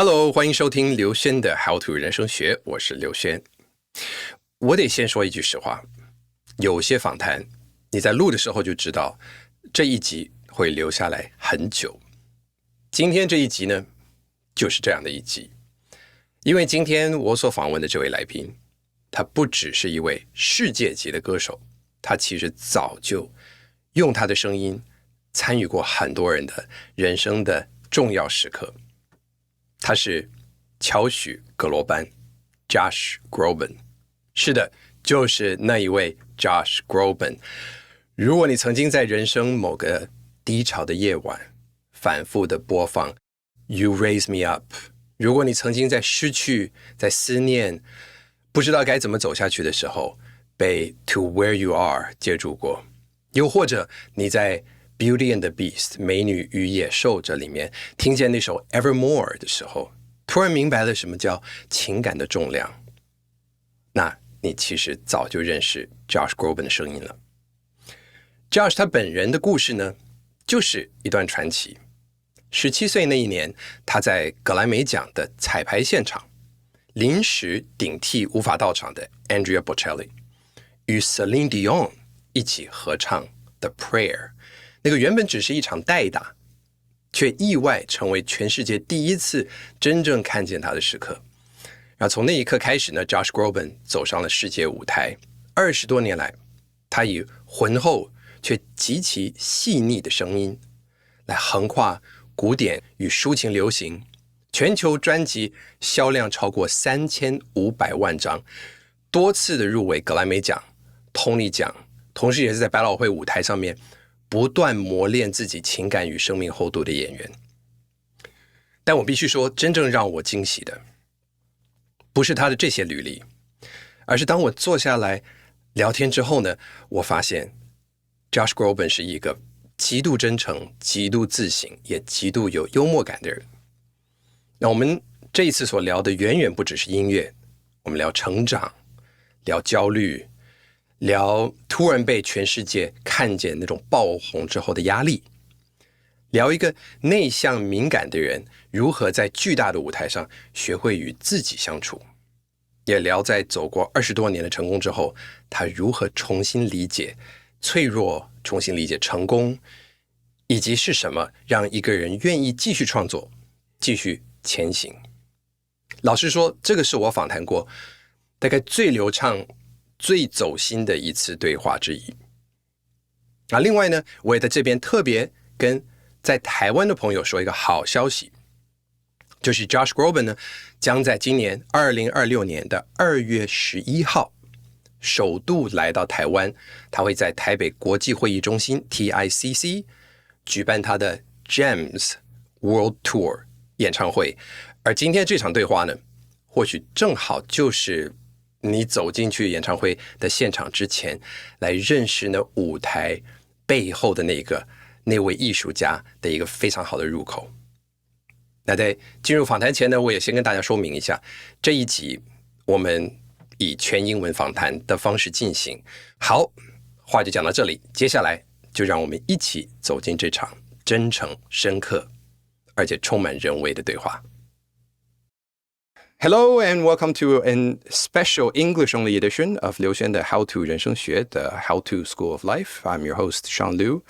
Hello， 欢迎收听刘轩的 How to 人生学，我是刘轩。我得先说一句实话，有些访谈你在录的时候就知道这一集会留下来很久。今天这一集呢，就是这样的一集。因为今天我所访问的这位来宾，他不只是一位世界级的歌手，他其实早就用他的声音参与过很多人的人生的重要时刻。他是乔许葛洛班 Josh Groban， 是的，就是那一位 Josh Groban。 如果你曾经在人生某个低潮的夜晚反复的播放 You Raise Me Up， 如果你曾经在失去，在思念，不知道该怎么走下去的时候被 To Where You Are 接住过，又或者你在Beauty and the Beast 美女与野兽这里面听见那首 𝐉𝐴𝐬𝐿 的时候，突然明白了什么叫情感的重量，那你其实早就认识 Josh Groban 的声音了。 Josh 他本人的故事呢，就是一段传奇。17岁那一年，他在格莱美奖的彩排现场临时顶替无法到场的 Andrea Bocelli， 与 Celine Dion 一起合唱 The Prayer，那个原本只是一场代打，却意外成为全世界第一次真正看见他的时刻。然后从那一刻开始呢， Josh Groban 走上了世界舞台。20多年来，他以浑厚却极其细腻的声音来横跨古典与抒情流行，全球专辑销量超过3500万张，多次的入围格莱美奖、托尼奖，同时也是在百老汇舞台上面不断磨练自己情感与生命厚度的演员。但我必须说，真正让我惊喜的不是他的这些履历，而是当我坐下来聊天之后呢，我发现 Josh Groban 是一个极度真诚、极度自省，也极度有幽默感的人。那我们这一次所聊的远远不只是音乐，我们聊成长，聊焦虑，聊突然被全世界看见那种爆红之后的压力，聊一个内向敏感的人如何在巨大的舞台上学会与自己相处，也聊在走过20多年的成功之后，他如何重新理解脆弱，重新理解成功，以及是什么让一个人愿意继续创作，继续前行。老实说，这个是我访谈过大概最流畅、最走心的一次对话之一。另外呢，我也在这边特别跟在台湾的朋友说一个好消息，就是 Josh Groban 呢，将在今年2026年的2月11号首度来到台湾，他会在台北国际会议中心 TICC 举办他的 𝐓𝐚𝐚𝐧 World Tour 演唱会。而今天这场对话呢，或许正好就是你走进去演唱会的现场之前，来认识那舞台背后的那位艺术家的一个非常好的入口。那在进入访谈前呢，我也先跟大家说明一下，这一集我们以全英文访谈的方式进行。好，话就讲到这里，接下来就让我们一起走进这场真诚、深刻而且充满人味的对话。Hello and welcome to a special English-only edition of 刘轩的 How to 人生学 the How to School of Life. I'm your host, Sean Liu.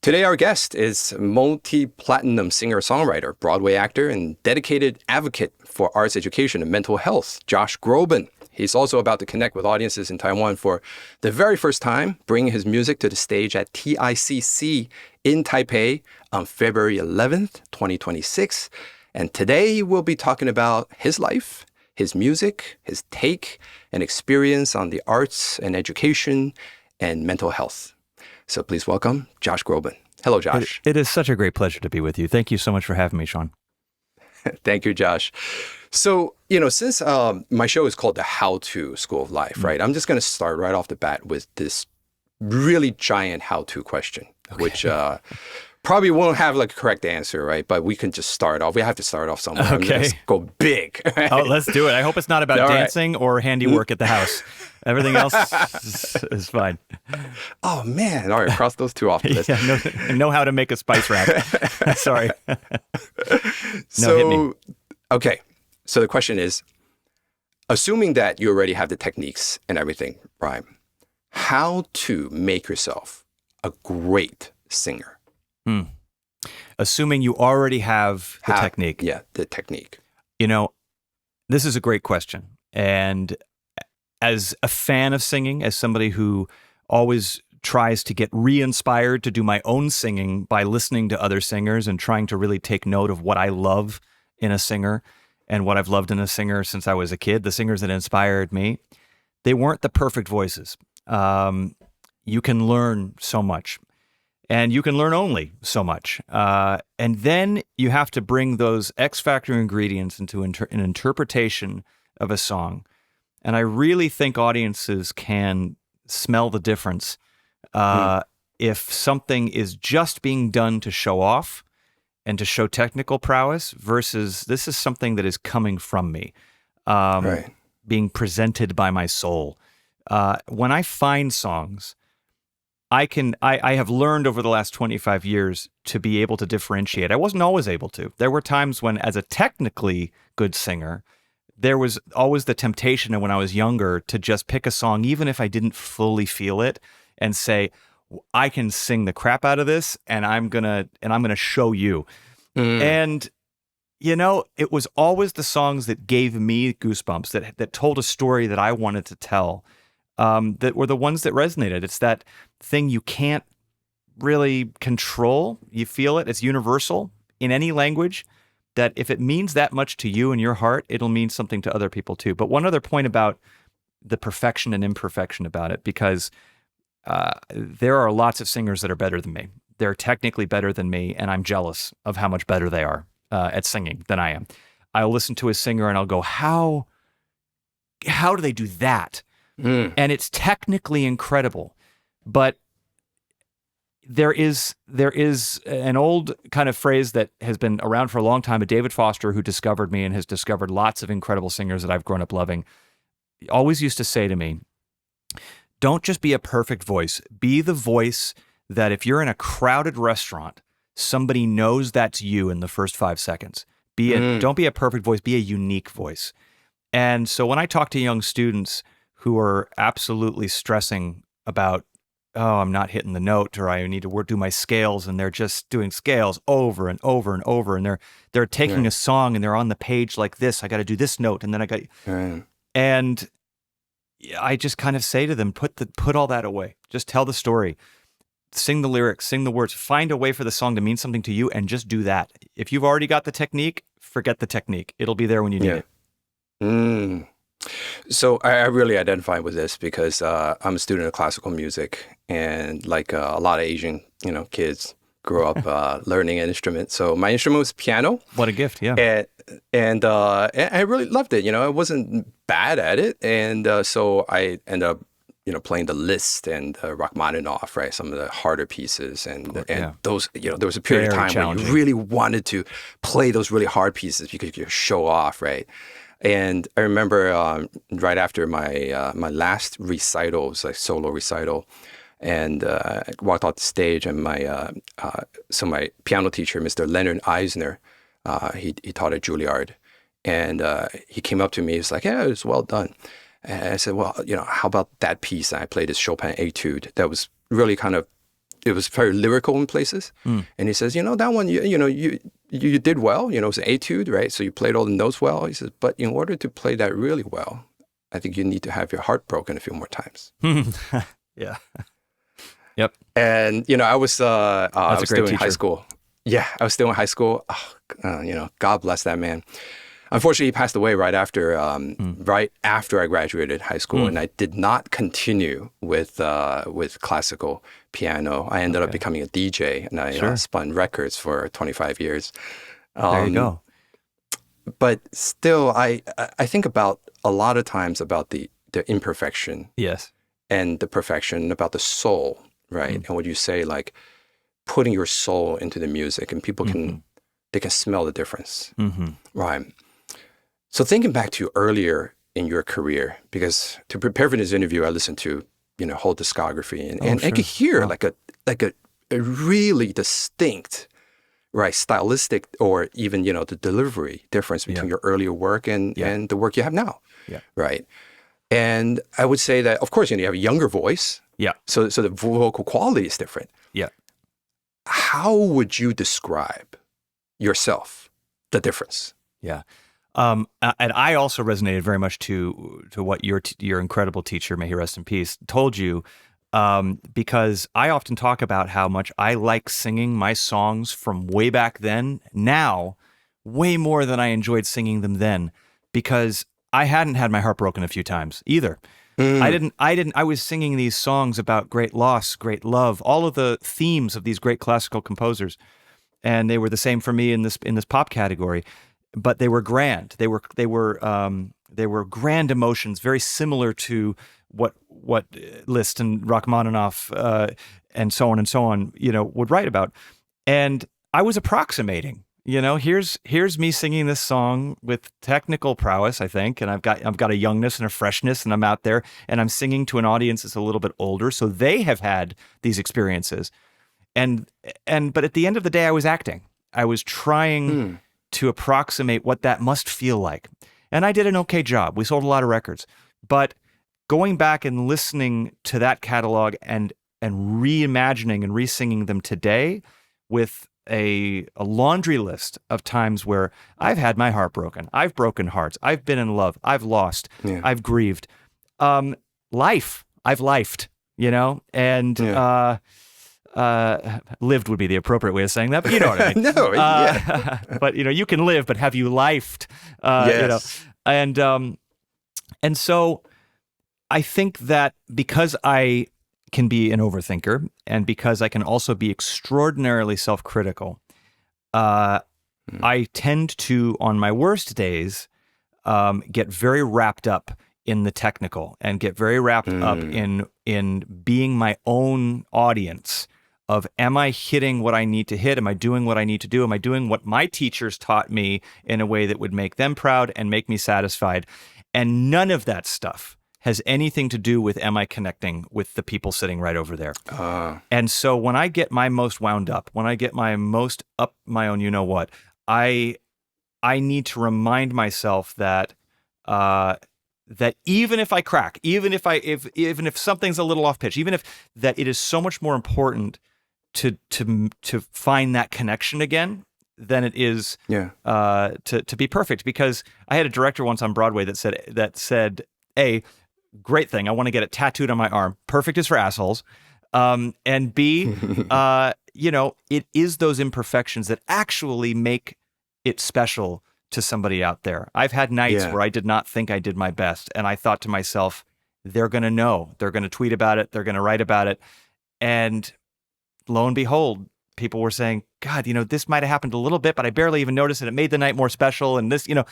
Today our guest is multi-platinum singer-songwriter, Broadway actor, and dedicated advocate for arts education and mental health, Josh Groban. He's also about to connect with audiences in Taiwan for the very first time, bringing his music to the stage at TICC in Taipei on February 11th, 2026. And today we'll be talking about his life, his music, his take and experience on the arts and education and mental health. So please welcome Josh Groban. Hello, Josh. It is such a great pleasure to be with you. Thank you so much for having me, Sean. Thank you, Josh. So, since my show is called the How to School of Life, right? I'm just going to start right off the bat with this really giant how-to question, which probably won't have like a correct answer, right? But we can just start off. We have to start off somewhere. Okay. Let's go big. Right? Oh, let's do it. I hope it's not about dancing or handiwork at the house. Everything else is fine. Oh, man. All right. Cross those two off the list. I know how to make a spice rack. Sorry. So, hit me. Okay. So the question is, assuming that you already have the techniques and everything, right? How to make yourself a great singer? Assuming you already have the technique. Yeah, the technique. You know, this is a great question. And as a fan of singing, as somebody who always tries to get re-inspired to do my own singing by listening to other singers and trying to really take note of what I love in a singer and what I've loved in a singer since I was a kid, the singers that inspired me, they weren't the perfect voices. You can learn so much. And you can learn only so much. And then you have to bring those X factor ingredients into an interpretation of a song. And I really think audiences can smell the difference if something is just being done to show off and to show technical prowess versus this is something that is coming from me, being presented by my soul. When I find songs, I have learned over the last 25 years to be able to differentiate. I wasn't always able to. There were times when, as a technically good singer, there was always the temptation, and when I was younger, to just pick a song, even if I didn't fully feel it, and say, I can sing the crap out of this, and I'm gonna show you. And you know, it was always the songs that gave me goosebumps, that told a story that I wanted to tell. That were the ones that resonated. It's that thing you can't really control. You feel it. It's universal in any language, that if it means that much to you in your heart, it'll mean something to other people too. But one other point about the perfection and imperfection about it, because there are lots of singers that are better than me. They're technically better than me, and I'm jealous of how much better they are at singing than I am. I'll listen to a singer and I'll go, how do they do that? And it's technically incredible, but there is an old kind of phrase that has been around for a long time. David Foster, who discovered me and has discovered lots of incredible singers that I've grown up loving, always used to say to me, don't just be a perfect voice. Be the voice that if you're in a crowded restaurant, somebody knows that's you in the first 5 seconds. Don't be a perfect voice, be a unique voice. And so when I talk to young students who are absolutely stressing about, oh, I'm not hitting the note, or I need to do my scales, and they're just doing scales over and over and over, and they're taking a song and they're on the page like this. I got to do this note, and then I got, and I just kind of say to them, put all that away. Just tell the story, sing the lyrics, sing the words, find a way for the song to mean something to you, and just do that. If you've already got the technique, forget the technique. It'll be there when you need it. So I really identify with this because I'm a student of classical music, and like a lot of Asian, kids grew up learning an instrument. So my instrument was piano. What a gift, yeah. And I really loved it. I wasn't bad at it, and so I ended up, playing the Liszt and Rachmaninoff, right? Some of the harder pieces, and those, there was a period of time when you really wanted to play those really hard pieces because you could show off, right? And I remember right after my last recital, it was like solo recital, and I walked off the stage, and my piano teacher, Mr. Leonard Eisner, he taught at Juilliard, and he came up to me. He was like, "Yeah, it was well done." And I said, "Well, how about that piece?" And I played this Chopin Etude that was really it was very lyrical in places. And he says, that one, you did well. It was an etude, right? So you played all the notes well. He says, but in order to play that really well, I think you need to have your heart broken a few more times. Yeah. Yep. And, I was still in high school. Yeah, I was still in high school. God bless that man. Unfortunately, he passed away right after I graduated high school, and I did not continue with classical piano. I ended up becoming a DJ, and I spun records for 25 years. There you go. But still, I think about a lot of times about the imperfection, and the perfection, about the soul, right? And what you say, like putting your soul into the music, and people can smell the difference, right? So thinking back to earlier in your career, because to prepare for this interview, I listened to whole discography, and I could hear like a really distinct right, stylistic or even, the delivery difference between your earlier work and the work you have now. Yeah. Right. And I would say that, of course, you have a younger voice. Yeah. So the vocal quality is different. Yeah. How would you describe yourself, the difference? Yeah. And I also resonated very much to what your incredible teacher, may he rest in peace, told you, because I often talk about how much I like singing my songs from way back then, now, way more than I enjoyed singing them then, because I hadn't had my heart broken a few times either. I was singing these songs about great loss, great love, all of the themes of these great classical composers, and they were the same for me in this pop category. But they were grand. They were grand emotions, very similar to what Liszt and Rachmaninoff and so on, would write about. And I was approximating. Here's me singing this song with technical prowess, I think, and I've got a youngness and a freshness, and I'm out there and I'm singing to an audience that's a little bit older, so they have had these experiences. But at the end of the day, I was acting. I was trying to approximate what that must feel like. And I did an okay job. We sold a lot of records. But going back and listening to that catalog and reimagining and re-singing them today with a laundry list of times where I've had my heart broken, I've broken hearts, I've been in love, I've lost, I've grieved. I've lifed, and lived would be the appropriate way of saying that, but you know what I mean. No, yeah. But you can live, but have you lifed? Yes. And so I think that because I can be an overthinker and because I can also be extraordinarily self-critical, I tend to, on my worst days, get very wrapped up in the technical and get very wrapped up in being my own audience. Of, am I hitting what I need to hit? Am I doing what I need to do? Am I doing what my teachers taught me in a way that would make them proud and make me satisfied? And none of that stuff has anything to do with, am I connecting with the people sitting right over there? And so when I get my most wound up, when I get my most up my own you-know-what, I need to remind myself that even if I crack, even if something's a little off pitch, even if that it is so much more important to find that connection again than it is to be perfect. Because I had a director once on Broadway that said, A, great thing, I want to get it tattooed on my arm. Perfect is for assholes. And B, it is those imperfections that actually make it special to somebody out there. I've had nights where I did not think I did my best, and I thought to myself, they're going to know. They're going to tweet about it. They're going to write about it. And lo and behold, people were saying, God, this might have happened a little bit, but I barely even noticed it. It made the night more special. And this, and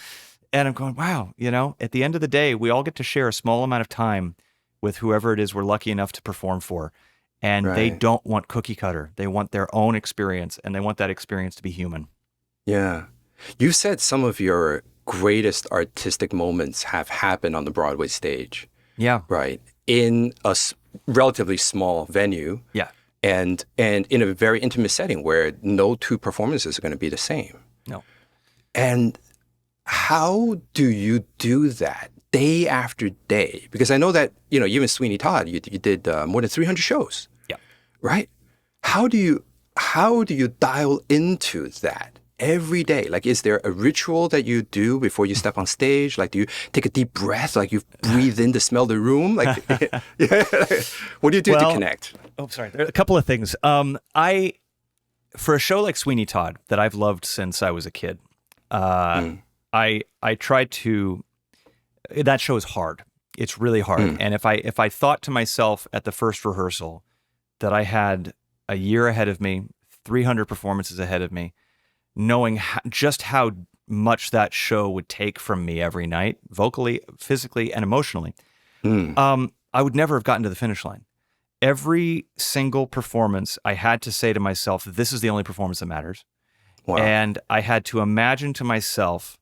I'm going, wow, at the end of the day, we all get to share a small amount of time with whoever it is we're lucky enough to perform for. And they don't want cookie cutter. They want their own experience, and they want that experience to be human. Yeah. You said some of your greatest artistic moments have happened on the Broadway stage. Yeah. Right. In a relatively small venue. Yeah. And in a very intimate setting where no two performances are going to be the same. No. And how do you do that day after day? Because I know that, even Sweeney Todd, you did more than 300 shows. Yeah. Right? How do you dial into that every day? Like, is there a ritual that you do before you step on stage? Like, do you take a deep breath? Like, you breathe in to smell the room? Like, what do you do to connect? Oh, sorry. There are a couple of things. For a show like Sweeney Todd that I've loved since I was a kid, I try to. That show is hard. It's really hard. And if I thought to myself at the first rehearsal that I had a year ahead of me, 300 performances ahead of me, knowing just how much that show would take from me every night, vocally, physically, and emotionally, I would never have gotten to the finish line. Every single performance, I had to say to myself, this is the only performance that matters. Wow. And I had to imagine to myself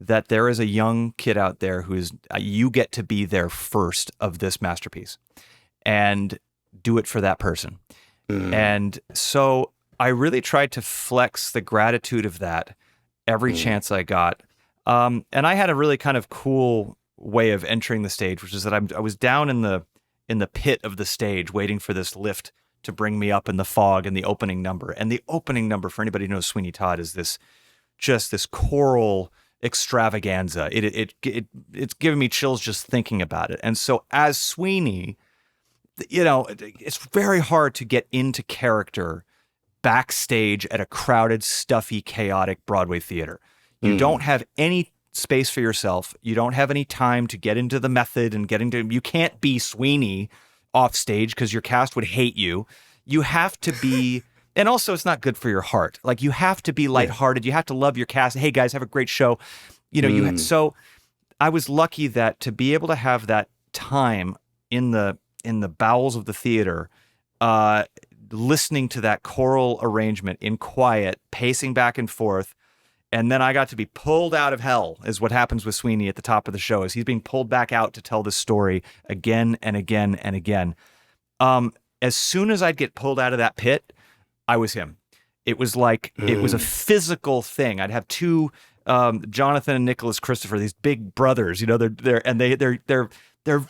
that there is a young kid out there who's, you get to be there first of this masterpiece and do it for that person. And so I really tried to flex the gratitude of that every chance I got. And I had a really kind of cool way of entering the stage, which is that I was down in the pit of the stage waiting for this lift to bring me up in the fog in the opening number. And the opening number, for anybody who knows Sweeney Todd, is this choral extravaganza. It's giving me chills just thinking about it. And so as Sweeney, it's very hard to get into character backstage at a crowded, stuffy, chaotic Broadway theater. You don't have any space for yourself. You don't have any time to get into the method and you can't be Sweeney off stage because your cast would hate you. You have to be, and also it's not good for your heart. Like, you have to be lighthearted. You have to love your cast. Hey guys, have a great show. So I was lucky that to be able to have that time in the bowels of the theater, listening to that choral arrangement in quiet, pacing back and forth. And then I got to be pulled out of hell, is what happens with Sweeney at the top of the show, is he's being pulled back out to tell this story again and again and again. As soon as I'd get pulled out of that pit, I was him. It was like, it was a physical thing. I'd have two, Jonathan and Nicholas Christopher, these big brothers, they're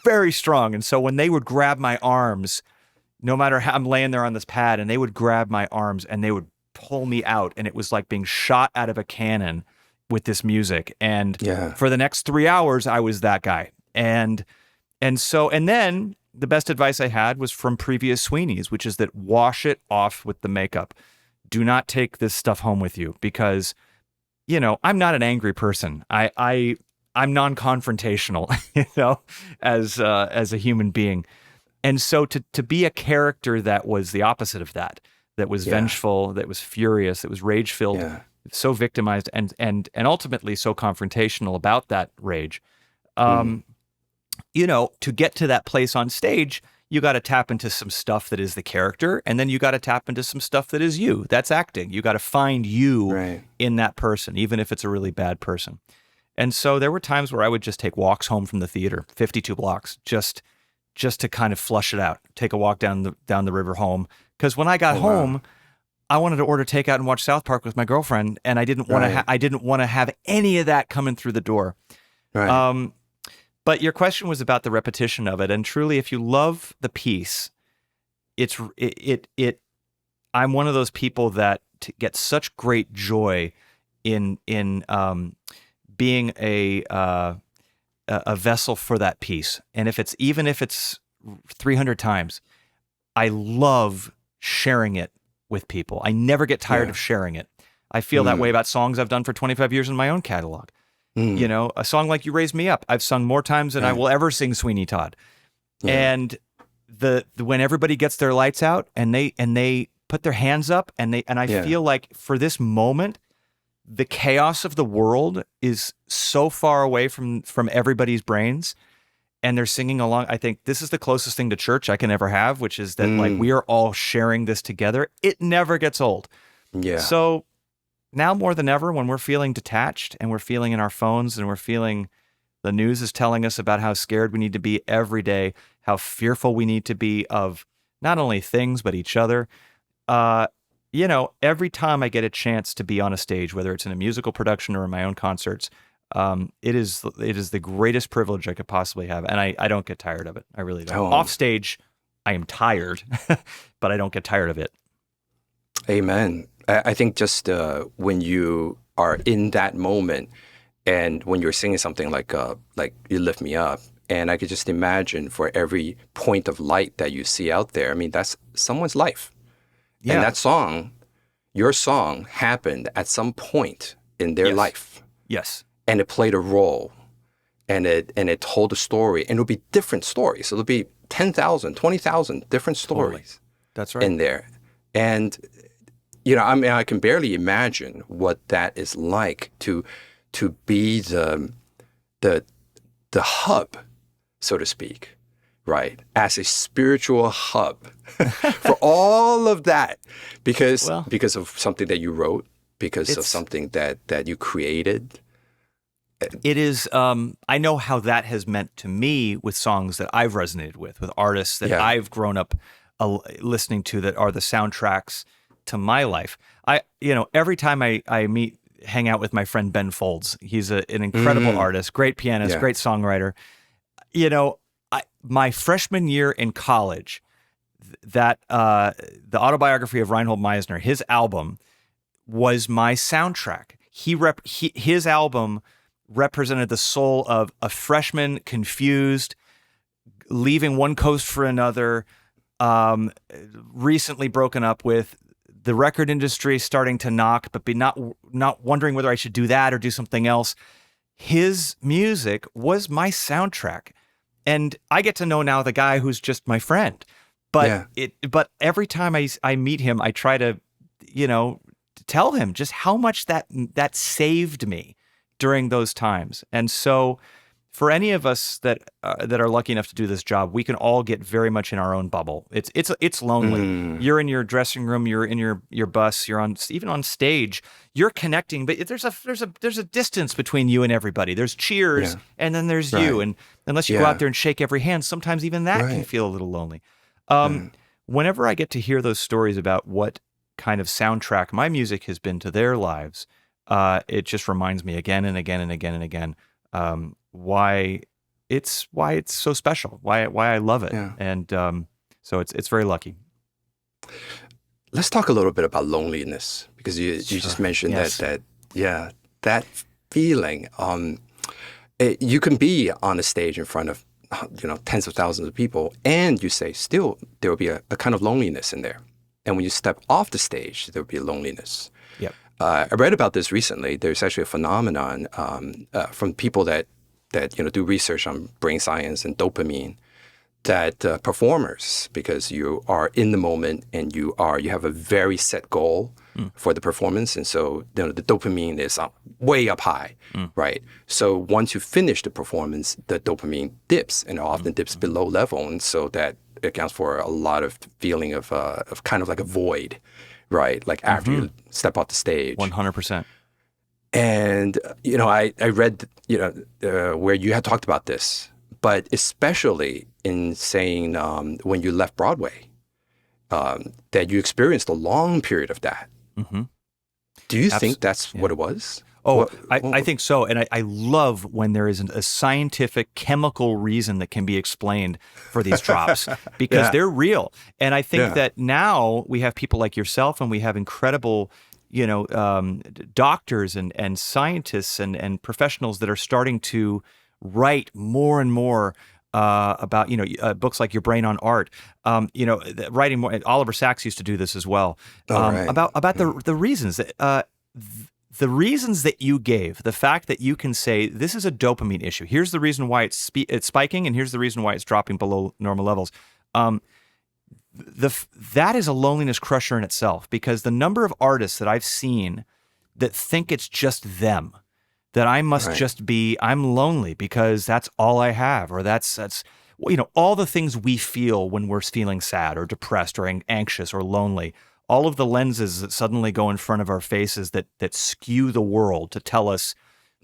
very strong. And so when they would grab my arms, no matter how I'm laying there on this pad, and they would grab my arms and they would pull me out, and it was like being shot out of a cannon with this music. And for the next 3 hours, I was that guy. And then the best advice I had was from previous Sweeneys, which is that wash it off with the makeup. Do not take this stuff home with you, because, I'm not an angry person. I'm non-confrontational, as a human being. And so to be a character that was the opposite of that was vengeful, that was furious, that was rage-filled, so victimized, and ultimately so confrontational about that rage. To get to that place on stage, you got to tap into some stuff that is the character, and then you got to tap into some stuff that is you. That's acting. You got to find you in that person, even if it's a really bad person. And so there were times where I would just take walks home from the theater, 52 blocks, just to kind of flush it out, take a walk down the river home. Because when I got home, I wanted to order takeout and watch South Park with my girlfriend, and I didn't want to. I didn't want to have any of that coming through the door. Right. But your question was about the repetition of it, and truly, if you love the piece, I'm one of those people that get such great joy in being a vessel for that piece, and if it's 300 times, I love sharing it with people. I never get tired of sharing it. I feel that way about songs I've done for 25 years in my own catalog. A song like You Raise Me Up, I've sung more times than I will ever sing Sweeney Todd. And when everybody gets their lights out and they put their hands up and I feel like for this moment, the chaos of the world is so far away from everybody's brains, and they're singing along. I think this is the closest thing to church I can ever have, which is that like we are all sharing this together. It never gets old. Yeah. So now more than ever, when we're feeling detached and we're feeling in our phones and we're feeling the news is telling us about how scared we need to be every day, how fearful we need to be of not only things, but each other. Every time I get a chance to be on a stage, whether it's in a musical production or in my own concerts, it is the greatest privilege I could possibly have. And I don't get tired of it. I really don't. Off stage, I am tired, but I don't get tired of it. Amen. I think just when you are in that moment and when you're singing something like You Lift Me Up, and I could just imagine for every point of light that you see out there, I mean, that's someone's life. Yeah. And that song, your song, happened at some point in their life. Yes. And it played a role, and it told a story, and it'll be different stories. So it'll be 10,000, 20,000 different stories. Totally. That's right. In there. And, I can barely imagine what that is like to be the hub, so to speak, right? As a spiritual hub for all of that, because of something that you wrote, because of something that you created. It is, I know how that has meant to me with songs that I've resonated with artists that I've grown up listening to, that are the soundtracks to my life. Every time I hang out with my friend Ben Folds, he's an incredible artist, great pianist, great songwriter. My freshman year in college, that the autobiography of Reinhold Meisner, his album was my soundtrack. His album represented the soul of a freshman confused, leaving one coast for another, recently broken up with, the record industry starting to knock, but not wondering whether I should do that or do something else. His music was my soundtrack. And I get to know now the guy who's just my friend. But every time I meet him, I try to, tell him just how much that saved me during those times. And so for any of us that are lucky enough to do this job, we can all get very much in our own bubble. It's lonely. You're in your dressing room, you're in your bus, you're even on stage. You're connecting, but there's a distance between you and everybody. There's cheers, and then there's you. And unless you go out there and shake every hand, sometimes even that can feel a little lonely. Whenever I get to hear those stories about what kind of soundtrack my music has been to their lives, it just reminds me again and again and again and again why it's so special, why I love it, and so it's very lucky. Let's talk a little bit about loneliness, because you just mentioned that feeling. You can be on a stage in front of tens of thousands of people, and you say still there will be a kind of loneliness in there. And when you step off the stage, there will be a loneliness. Yep. I read about this recently. There's actually a phenomenon from people that do research on brain science and dopamine, that performers, because you are in the moment and you have a very set goal for the performance, and so the dopamine is way up high, right? So once you finish the performance, the dopamine dips, and often dips below level, and so that accounts for a lot of feeling of kind of like a void, right? Like after you step off the stage. 100%. And I read where you had talked about this, but especially in saying when you left Broadway, that you experienced a long period of that. Do you think that's what it was? Oh, I think so. And I love when there isn't a scientific chemical reason that can be explained for these drops, because they're real. And I think that now we have people like yourself, and we have incredible doctors and scientists and professionals that are starting to write more and more about books like Your Brain on Art. Writing more. Oliver Sacks used to do this as well. About the reasons that the reasons that you gave, the fact that you can say this is a dopamine issue. Here's the reason why it's spiking, and here's the reason why it's dropping below normal levels. That is a loneliness crusher in itself, because the number of artists that I've seen that think it's just them, that I must just be, I'm lonely because that's all I have, or that's all the things we feel when we're feeling sad or depressed or anxious or lonely, all of the lenses that suddenly go in front of our faces that skew the world to tell us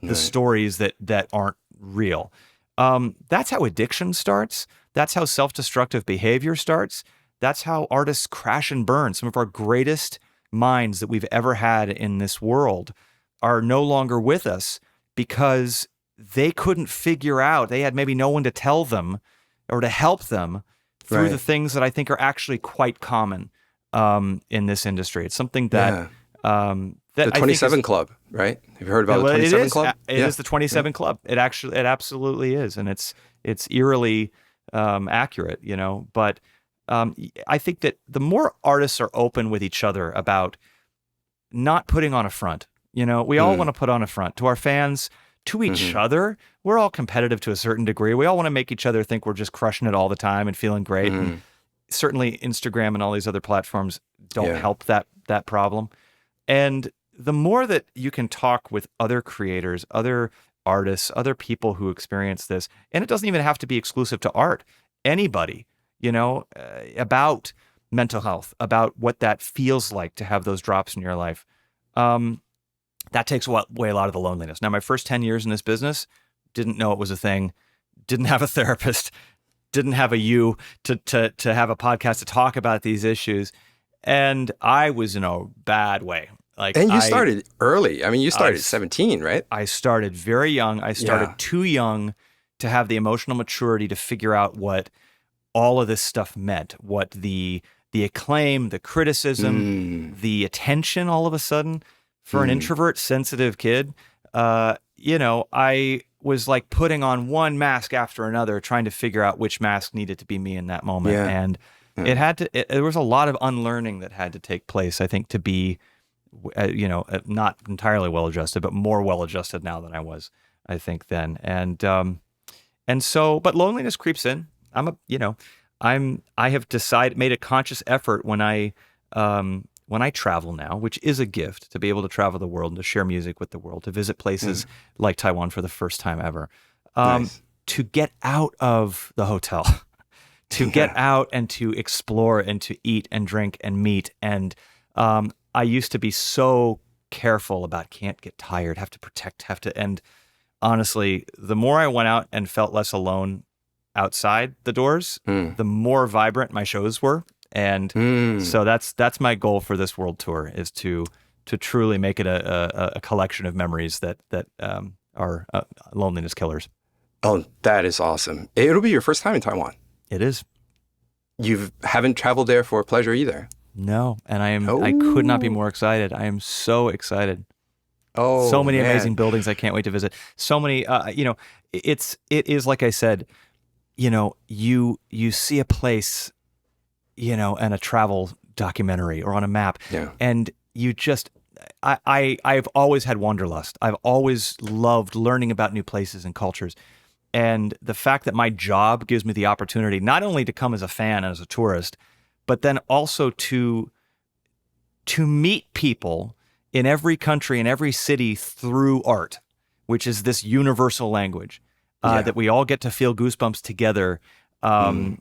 the stories that aren't real. That's how addiction starts. That's how self-destructive behavior starts. That's how artists crash and burn. Some of our greatest minds that we've ever had in this world are no longer with us because they couldn't figure out, they had maybe no one to tell them or to help them through the things that I think are actually quite common in this industry. It's something that the 27 Club, right? Have you heard about the 27 Club? It is the 27 Club. It absolutely is, and it's eerily accurate, But I think that the more artists are open with each other about not putting on a front, we all want to put on a front to our fans, to each other. We're all competitive to a certain degree. We all want to make each other think we're just crushing it all the time and feeling great. And certainly Instagram and all these other platforms don't help that problem. And the more that you can talk with other creators, other artists, other people who experience this, and it doesn't even have to be exclusive to art, anybody, about mental health, about what that feels like to have those drops in your life, that takes away a lot of the loneliness. Now, my first 10 years in this business, didn't know it was a thing, didn't have a therapist, didn't have to have a podcast to talk about these issues. And I was in a bad way. And you started early. I mean, you started at 17, right? I started very young. I started too young to have the emotional maturity to figure out what all of this stuff meant, what the acclaim, the criticism, the attention all of a sudden. For an introvert, sensitive kid, I was like putting on one mask after another, trying to figure out which mask needed to be me in that moment. Yeah. And there was a lot of unlearning that had to take place, I think, to be, not entirely well-adjusted, but more well-adjusted now than I was, I think, then. And so, but loneliness creeps in. I have made a conscious effort when I travel now, which is a gift to be able to travel the world and to share music with the world, to visit places like Taiwan for the first time ever, to get out of the hotel, to get out and to explore and to eat and drink and meet. And I used to be so careful about can't get tired, and honestly, the more I went out and felt less alone outside the doors, the more vibrant my shows were. And so that's my goal for this world tour, is to truly make it a collection of memories that are loneliness killers. Oh, that is awesome. It'll be your first time in Taiwan. It is. You haven't traveled there for pleasure either. No, and I could not be more excited. I am so excited. Oh, so many man. amazing buildings I can't wait to visit. So many, it is like I said, you see a place, in a travel documentary or on a map, and you just, I've always had wanderlust. I've always loved learning about new places and cultures. And the fact that my job gives me the opportunity not only to come as a fan and as a tourist, but then also to meet people in every country, in every city through art, which is this universal language that we all get to feel goosebumps together. And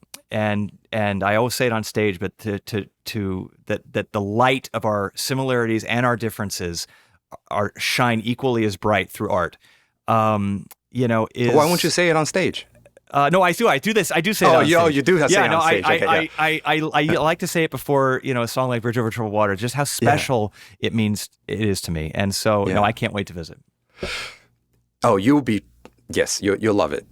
I always say it on stage, but that the light of our similarities and our differences shine equally as bright through art. Why won't you say it on stage? No, I do. I do this. I do say it on stage. You do say it on stage. I like to say it before, a song like Bridge Over Troubled Water, just how special it is to me. And so, I can't wait to visit. Oh, you'll love it.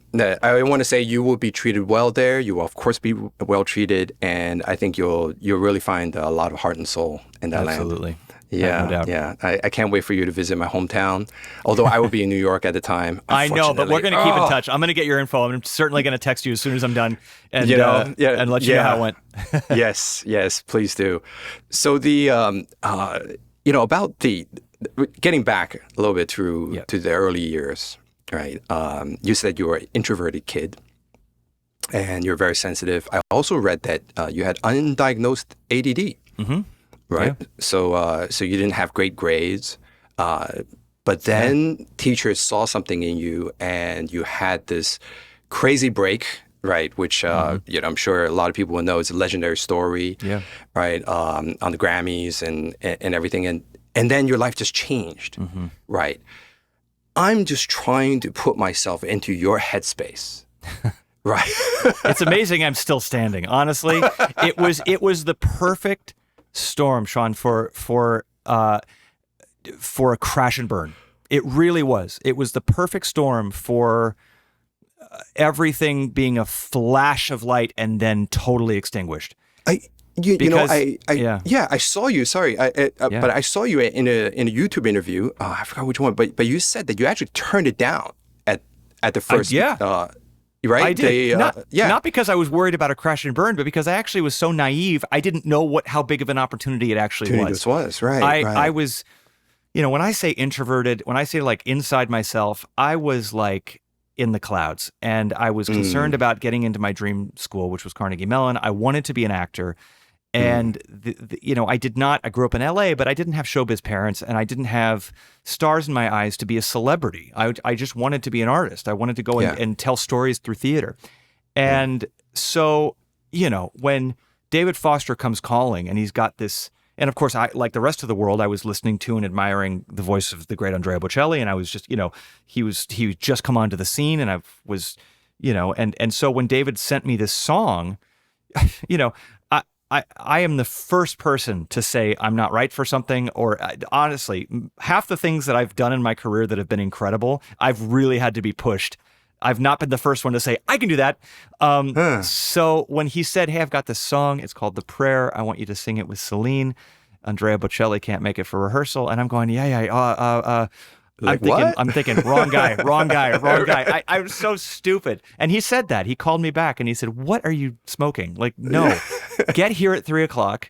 I want to say you will be treated well there. You will, of course, be well treated. And I think you'll really find a lot of heart and soul in that land. Absolutely. Yeah, no doubt. Yeah. I can't wait for you to visit my hometown, although I will be in New York at the time. I know, but we're going to keep in touch. I'm going to get your info. I'm certainly going to text you as soon as I'm done and let you know how it went. Yes, please do. So about getting back a little bit to the early years, right? You said you were an introverted kid and you're very sensitive. I also read that you had undiagnosed ADD. Mm-hmm. Right. Yeah. So you didn't have great grades, but then teachers saw something in you and you had this crazy break, right? Which, I'm sure a lot of people will know it's a legendary story, right? On the Grammys and everything. And then your life just changed, right? I'm just trying to put myself into your headspace. Right. It's amazing I'm still standing. Honestly, it was the perfect storm, Sean, for a crash and burn. It really was. It was the perfect storm for everything being a flash of light and then totally extinguished. I saw you. Sorry, but I saw you in a YouTube interview. I forgot which one, but you said that you actually turned it down at the first. Right? I did. Not because I was worried about a crash and burn, but because I actually was so naive. I didn't know how big of an opportunity it actually was. This was, right. I was, when I say introverted, when I say like inside myself, I was like in the clouds. And I was concerned about getting into my dream school, which was Carnegie Mellon. I wanted to be an actor. And, I grew up in LA, but I didn't have showbiz parents and I didn't have stars in my eyes to be a celebrity. I just wanted to be an artist. I wanted to go and tell stories through theater. And so, when David Foster comes calling and he's got this, and of course, I, like the rest of the world, I was listening to and admiring the voice of the great Andrea Bocelli. And I was just, he just come onto the scene and I was, and so when David sent me this song, I am the first person to say I'm not right for something, or honestly, half the things that I've done in my career that have been incredible, I've really had to be pushed. I've not been the first one to say, I can do that. So when he said, hey, I've got this song, it's called The Prayer, I want you to sing it with Celine. Andrea Bocelli can't make it for rehearsal. And I'm going, I'm thinking, wrong guy. I'm so stupid. And he said that. He called me back and he said, what are you smoking? Like, no, get here at 3:00.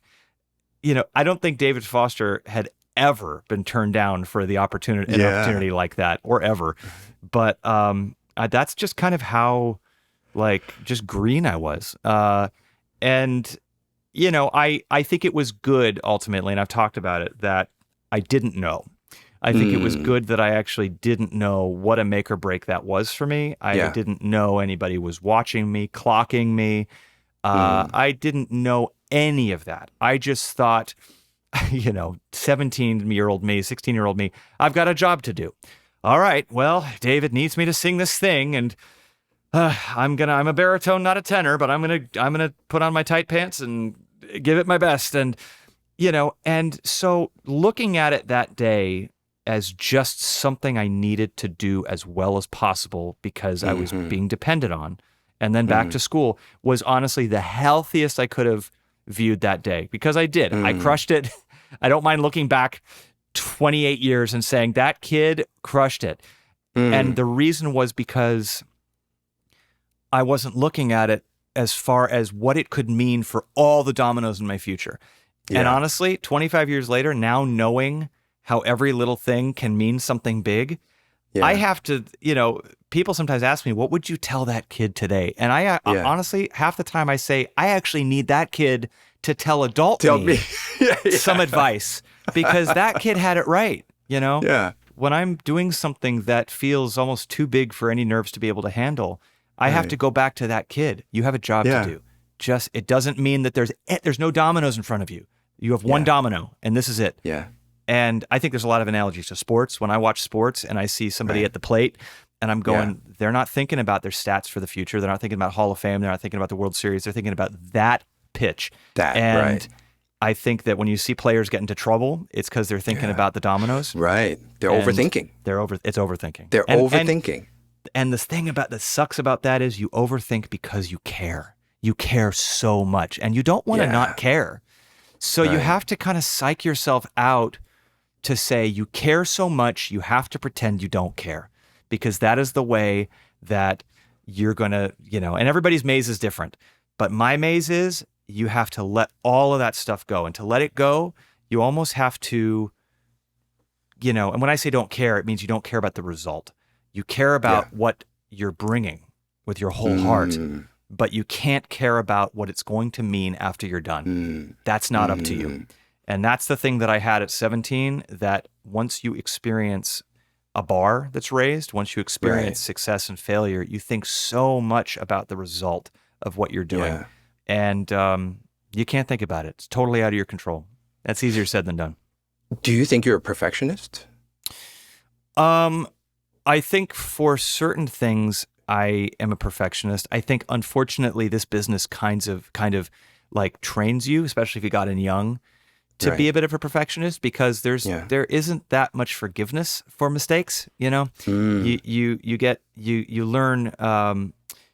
I don't think David Foster had ever been turned down for an opportunity like that, or ever. But that's just kind of how, just green I was. And I think it was good ultimately, and I've talked about it, that I didn't know. I think it was good that I actually didn't know what a make or break that was for me. I didn't know anybody was watching me, clocking me. I didn't know any of that. I just thought, 17-year-old me, 16-year-old me, I've got a job to do. All right, well, David needs me to sing this thing, and I'm a baritone, not a tenor, but I'm gonna put on my tight pants and give it my best. And and so looking at it that day as just something I needed to do as well as possible because I was being depended on, and then back to school, was honestly the healthiest I could have viewed that day, because I did. I crushed it. I don't mind looking back 28 years and saying that kid crushed it. And the reason was because I wasn't looking at it as far as what it could mean for all the dominoes in my future. Yeah. And honestly, 25 years later, now knowing how every little thing can mean something big, I have to, people sometimes ask me, what would you tell that kid today? And I honestly, half the time I say, I actually need that kid to tell adult me some advice, because that kid had it right, Yeah. When I'm doing something that feels almost too big for any nerves to be able to handle, I have to go back to that kid. You have a job to do. It doesn't mean that there's no dominoes in front of you. You have one domino, and this is it. Yeah. And I think there's a lot of analogies to sports. When I watch sports and I see somebody at the plate, and I'm going, they're not thinking about their stats for the future. They're not thinking about Hall of Fame. They're not thinking about the World Series. They're thinking about that pitch. I think that when you see players get into trouble, it's because they're thinking about the dominoes. Right. They're overthinking. It's overthinking. They're overthinking. And the thing that sucks about that is you overthink because you care. You care so much, and you don't want to not care. So you have to kind of psych yourself out to say you care so much, you have to pretend you don't care, because that is the way that you're going to, and everybody's maze is different. But my maze is you have to let all of that stuff go. And to let it go, you almost have to, and when I say don't care, it means you don't care about the result. You care about what you're bringing with your whole heart, but you can't care about what it's going to mean after you're done. That's not up to you. And that's the thing that I had at 17, that once you experience a bar that's raised, once you experience success and failure, you think so much about the result of what you're doing. Yeah. And you can't think about it. It's totally out of your control. That's easier said than done. Do you think you're a perfectionist? I think for certain things, I am a perfectionist. I think, unfortunately, this business kind of like trains you, especially if you got in young, to be a bit of a perfectionist, because there isn't that much forgiveness for mistakes. You learn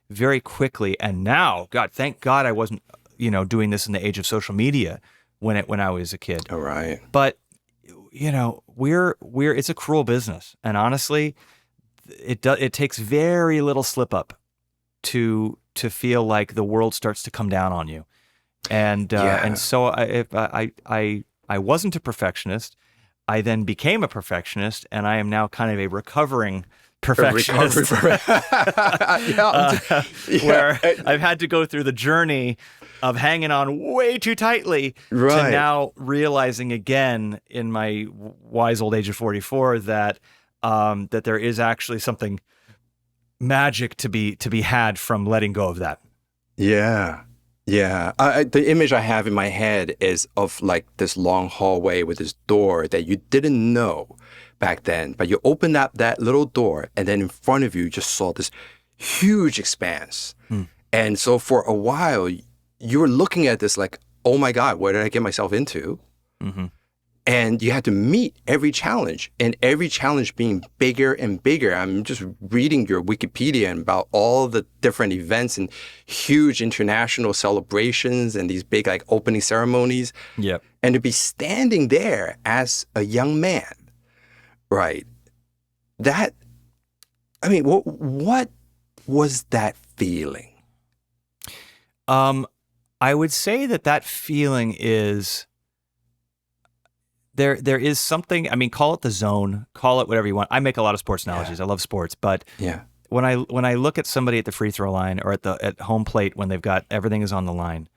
very quickly. And now, thank God I wasn't doing this in the age of social media when I was a kid. All right. But it's a cruel business, and honestly, it takes very little slip up to feel like the world starts to come down on you. And so I wasn't a perfectionist. I then became a perfectionist, and I am now kind of a recovering perfectionist. Where I've had to go through the journey of hanging on way too tightly to now realizing again in my wise old age of 44 that there is actually something magic to be had from letting go of that. Yeah. Yeah. The image I have in my head is of like this long hallway with this door that you didn't know back then, but you opened up that little door, and then in front of you just saw this huge expanse. And so for a while, you were looking at this like, oh my God, what did I get myself into? Mm-hmm. And you had to meet every challenge, and every challenge being bigger and bigger. I'm just reading your Wikipedia about all the different events and huge international celebrations and these big like opening ceremonies. Yep. And to be standing there as a young man, right? That, I mean, what was that feeling? I would say that feeling is... There is something, I mean, call it the zone, call it whatever you want. I make a lot of sports analogies. I love sports, but when I look at somebody at the free throw line or at home plate when they've got everything is on the line,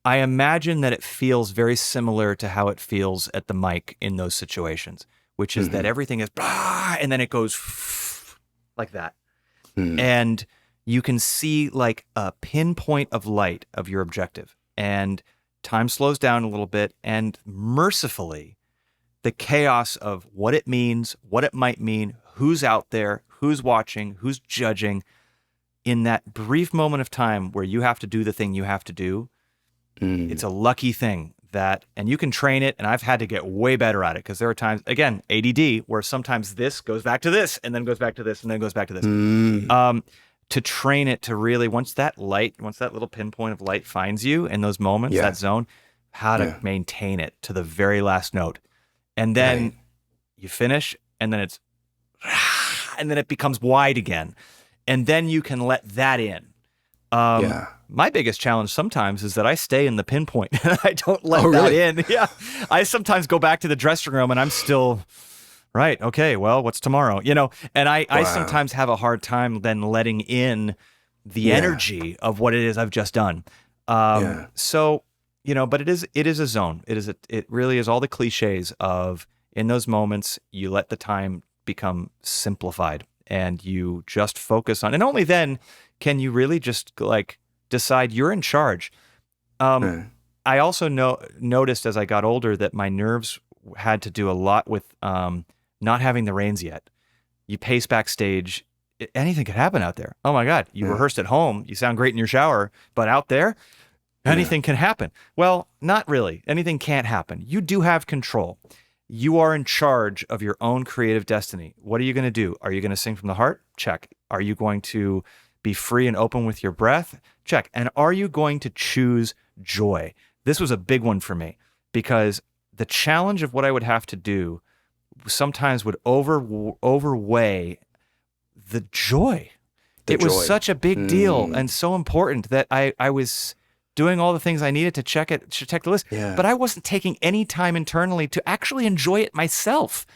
I imagine that it feels very similar to how it feels at the mic in those situations, which is that everything is blah, and then it goes like that. And you can see like a pinpoint of light of your objective, and time slows down a little bit, and mercifully, the chaos of what it means, what it might mean, who's out there, who's watching, who's judging, in that brief moment of time where you have to do the thing you have to do, it's a lucky thing that, and you can train it, and I've had to get way better at it, because there are times, again, ADD, where sometimes this goes back to this, and then goes back to this, and then goes back to this. To train it to really, once that little pinpoint of light finds you in those moments, that zone, how to maintain it to the very last note. And then you finish, and then and then it becomes wide again. And then you can let that in. My biggest challenge sometimes is that I stay in the pinpoint and I don't let that in. Yeah. I sometimes go back to the dressing room and I'm still, right, okay, well, what's tomorrow? You know, and I sometimes have a hard time then letting in the energy of what it is I've just done. So, you know, but it is a zone. It really is all the cliches of, in those moments, you let the time become simplified and you just focus on, and only then can you really just like decide you're in charge. I also noticed as I got older that my nerves had to do a lot with not having the reins yet. You pace backstage, anything could happen out there. Oh my God, you rehearsed at home, you sound great in your shower, but out there, anything can happen. Well, not really. Anything can't happen. You do have control. You are in charge of your own creative destiny. What are you going to do? Are you going to sing from the heart? Check. Are you going to be free and open with your breath? Check. And are you going to choose joy? This was a big one for me, because the challenge of what I would have to do sometimes would overweigh the joy. It was such a big deal and so important that I was doing all the things I needed to check the list, but I wasn't taking any time internally to actually enjoy it myself.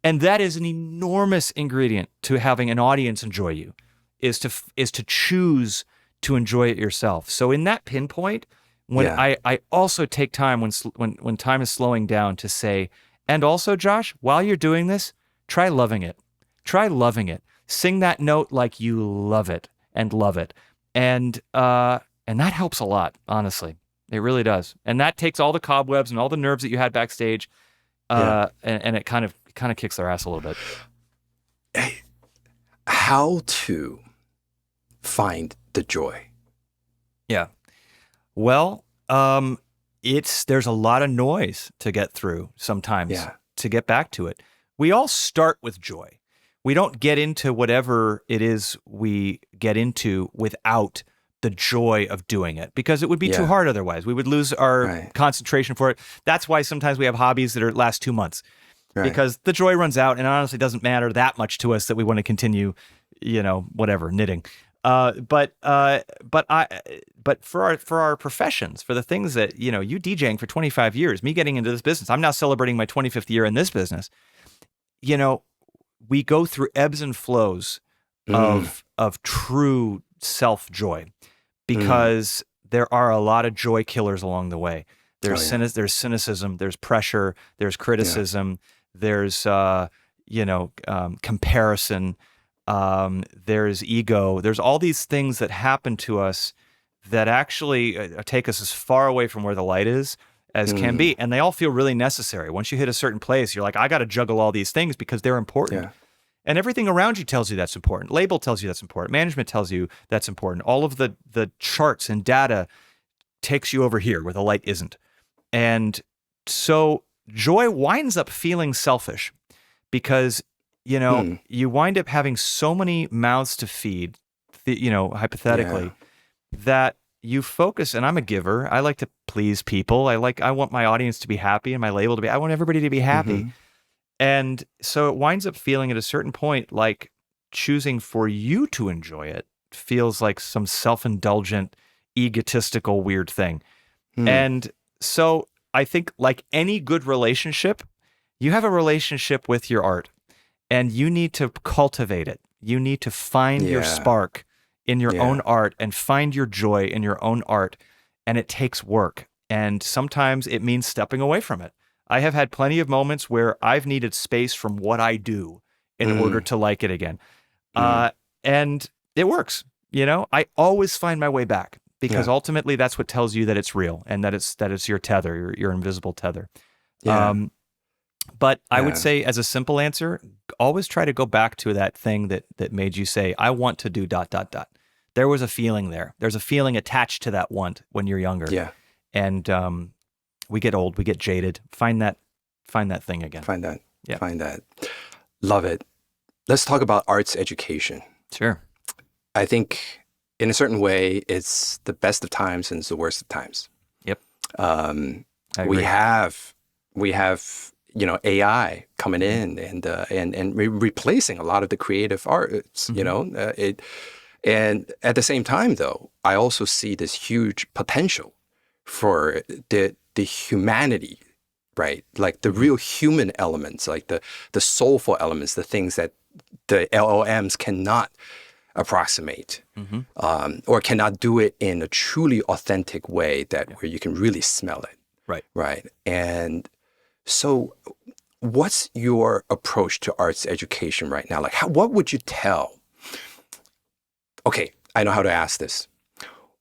And that is an enormous ingredient to having an audience enjoy you, is to choose to enjoy it yourself. So in that pinpoint, when I also take time when time is slowing down to say, and also, Josh, while you're doing this, try loving it. Try loving it. Sing that note like you love it and love it. And that helps a lot, honestly. It really does. And that takes all the cobwebs and all the nerves that you had backstage, and it kind of kicks their ass a little bit. How to find the joy? Yeah. Well, there's a lot of noise to get through sometimes to get back to it. We all start with joy. We don't get into whatever it is we get into without the joy of doing it, because it would be too hard otherwise. We would lose our concentration for it. That's why sometimes we have hobbies that last 2 months, because the joy runs out, and it honestly doesn't matter that much to us that we want to continue, knitting. But for our professions, for the things that, you DJing for 25 years, me getting into this business, I'm now celebrating my 25th year in this business. We go through ebbs and flows of true self-joy, because there are a lot of joy killers along the way. There's cynicism, there's pressure, there's criticism, there's comparison, there's ego, there's all these things that happen to us that actually take us as far away from where the light is as can be, and they all feel really necessary. Once you hit a certain place, you're like, I got to juggle all these things because they're important. And everything around you tells you that's important. Label tells you that's important. Management tells you that's important. All of the charts and data takes you over here where the light isn't. And so joy winds up feeling selfish because, you wind up having so many mouths to feed, hypothetically, that you focus, and I'm a giver. I like to please people. I want my audience to be happy and my label to be, I want everybody to be happy. And so it winds up feeling at a certain point like choosing for you to enjoy it feels like some self-indulgent, egotistical, weird thing. And so I think like any good relationship, you have a relationship with your art and you need to cultivate it. You need to find your spark in your own art and find your joy in your own art. And it takes work. And sometimes it means stepping away from it. I have had plenty of moments where I've needed space from what I do in order to like it again. And it works. I always find my way back because ultimately that's what tells you that it's real and that it's your tether, your invisible tether. But I would say as a simple answer, always try to go back to that thing that made you say, I want to do ... There was a feeling there. There's a feeling attached to that want when you're younger. Yeah. And we get old, we get jaded. Find that thing again. Find that. Yeah. Find that. Love it. Let's talk about arts education. Sure. I think in a certain way, it's the best of times and it's the worst of times. Yep. We have AI coming in and replacing a lot of the creative arts. And at the same time, though, I also see this huge potential for the humanity, right? Like the real human elements, like the soulful elements, the things that the LLMs cannot approximate or cannot do it in a truly authentic way where you can really smell it. Right. And so what's your approach to arts education right now? Like what would you tell? Okay, I know how to ask this.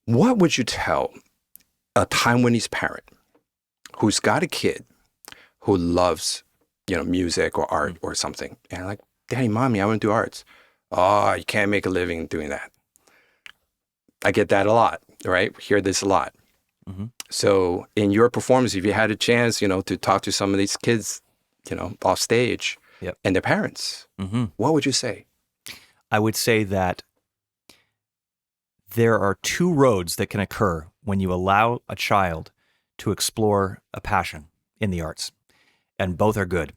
What would you tell a Taiwanese parent who's got a kid who loves, music or art or something, and like, Daddy, Mommy, I want to do arts. Oh, you can't make a living doing that. I get that a lot, right? Hear this a lot. So in your performance, if you had a chance, to talk to some of these kids, off stage and their parents, what would you say? I would say that there are two roads that can occur when you allow a child to explore a passion in the arts, and both are good.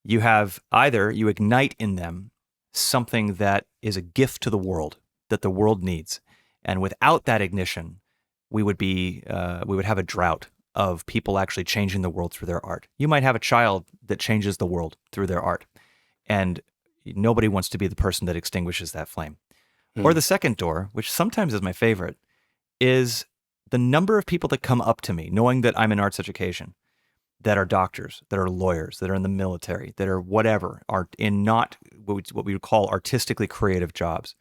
You have either you ignite in them something that is a gift to the world, that the world needs, and without that ignition, we would have a drought of people actually changing the world through their art. You might have a child that changes the world through their art, and nobody wants to be the person that extinguishes that flame. Or the second door, which sometimes is my favorite, is the number of people that come up to me, knowing that I'm in arts education, that are doctors, that are lawyers, that are in the military, that are whatever, are in not what we would call artistically creative jobs,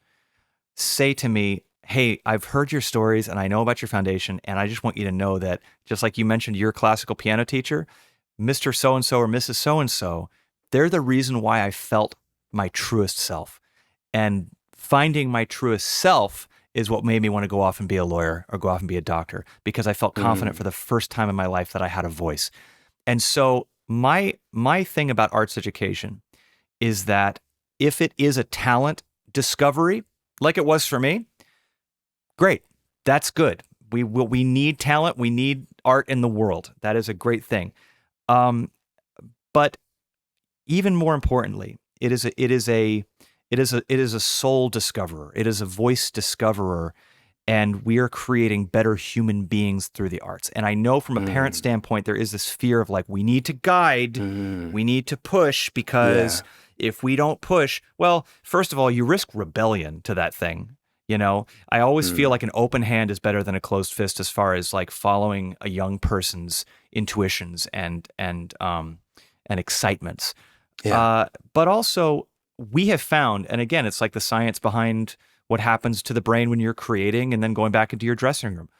say to me, hey, I've heard your stories and I know about your foundation, and I just want you to know that, just like you mentioned your classical piano teacher, Mr. So-and-so or Mrs. So-and-so, they're the reason why I felt my truest self. And finding my truest self is what made me want to go off and be a lawyer or go off and be a doctor, because I felt confident for the first time in my life that I had a voice. And so my thing about arts education is that if it is a talent discovery, like it was for me, great, that's good. We need talent. We need art in the world. That is a great thing. But even more importantly, it is a soul discoverer. It is a voice discoverer, and we are creating better human beings through the arts. And I know from a parent standpoint, there is this fear of like, we need to guide, we need to push, because if we don't push, well, first of all, you risk rebellion to that thing. I always feel like an open hand is better than a closed fist as far as like following a young person's intuitions and excitements. But also, we have found, and again, it's like the science behind what happens to the brain when you're creating and then going back into your dressing room.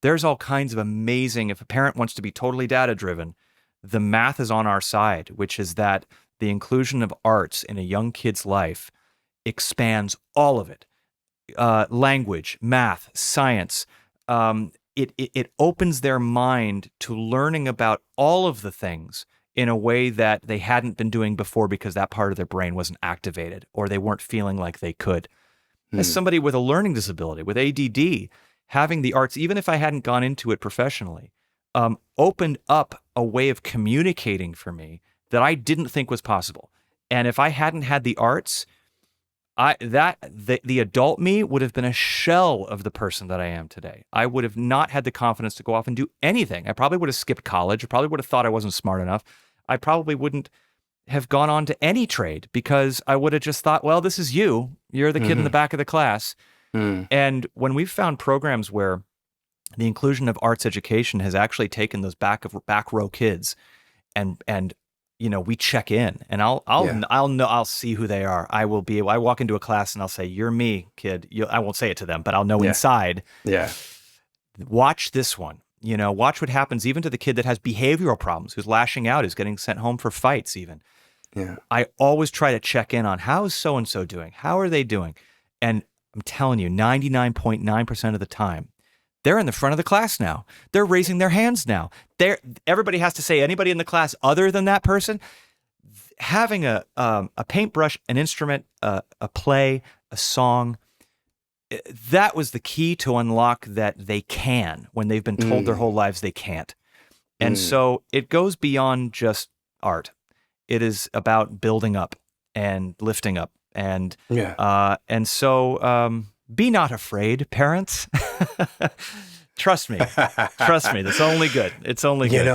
There's all kinds of amazing, if a parent wants to be totally data-driven, the math is on our side, which is that the inclusion of arts in a young kid's life expands all of it. Language, math, science, it opens their mind to learning about all of the things in a way that they hadn't been doing before because that part of their brain wasn't activated or they weren't feeling like they could. As somebody with a learning disability, with ADD, having the arts, even if I hadn't gone into it professionally, opened up a way of communicating for me that I didn't think was possible. And if I hadn't had the arts, the adult me would have been a shell of the person that I am today. I would have not had the confidence to go off and do anything. I probably would have skipped college. I probably would have thought I wasn't smart enough. I probably wouldn't have gone on to any trade because I would have just thought, well, this is you. You're the kid in the back of the class. And when we've found programs where the inclusion of arts education has actually taken those back row kids and we check in and I'll see who they are. I walk into a class and I'll say, "You're me, kid." I won't say it to them, but I'll know inside. Yeah. Watch this one. Watch what happens even to the kid that has behavioral problems, who's lashing out, who's getting sent home for fights even. Yeah. I always try to check in on how is so-and-so doing? How are they doing? And I'm telling you, 99.9% of the time, they're in the front of the class now. They're raising their hands now. Everybody has to say anybody in the class other than that person. Having a paintbrush, an instrument, a play, a song, that was the key to unlock that they can when they've been told their whole lives they can't. And so it goes beyond just art. It is about building up and lifting up. And so be not afraid, parents. Trust me. That's only good. It's only good.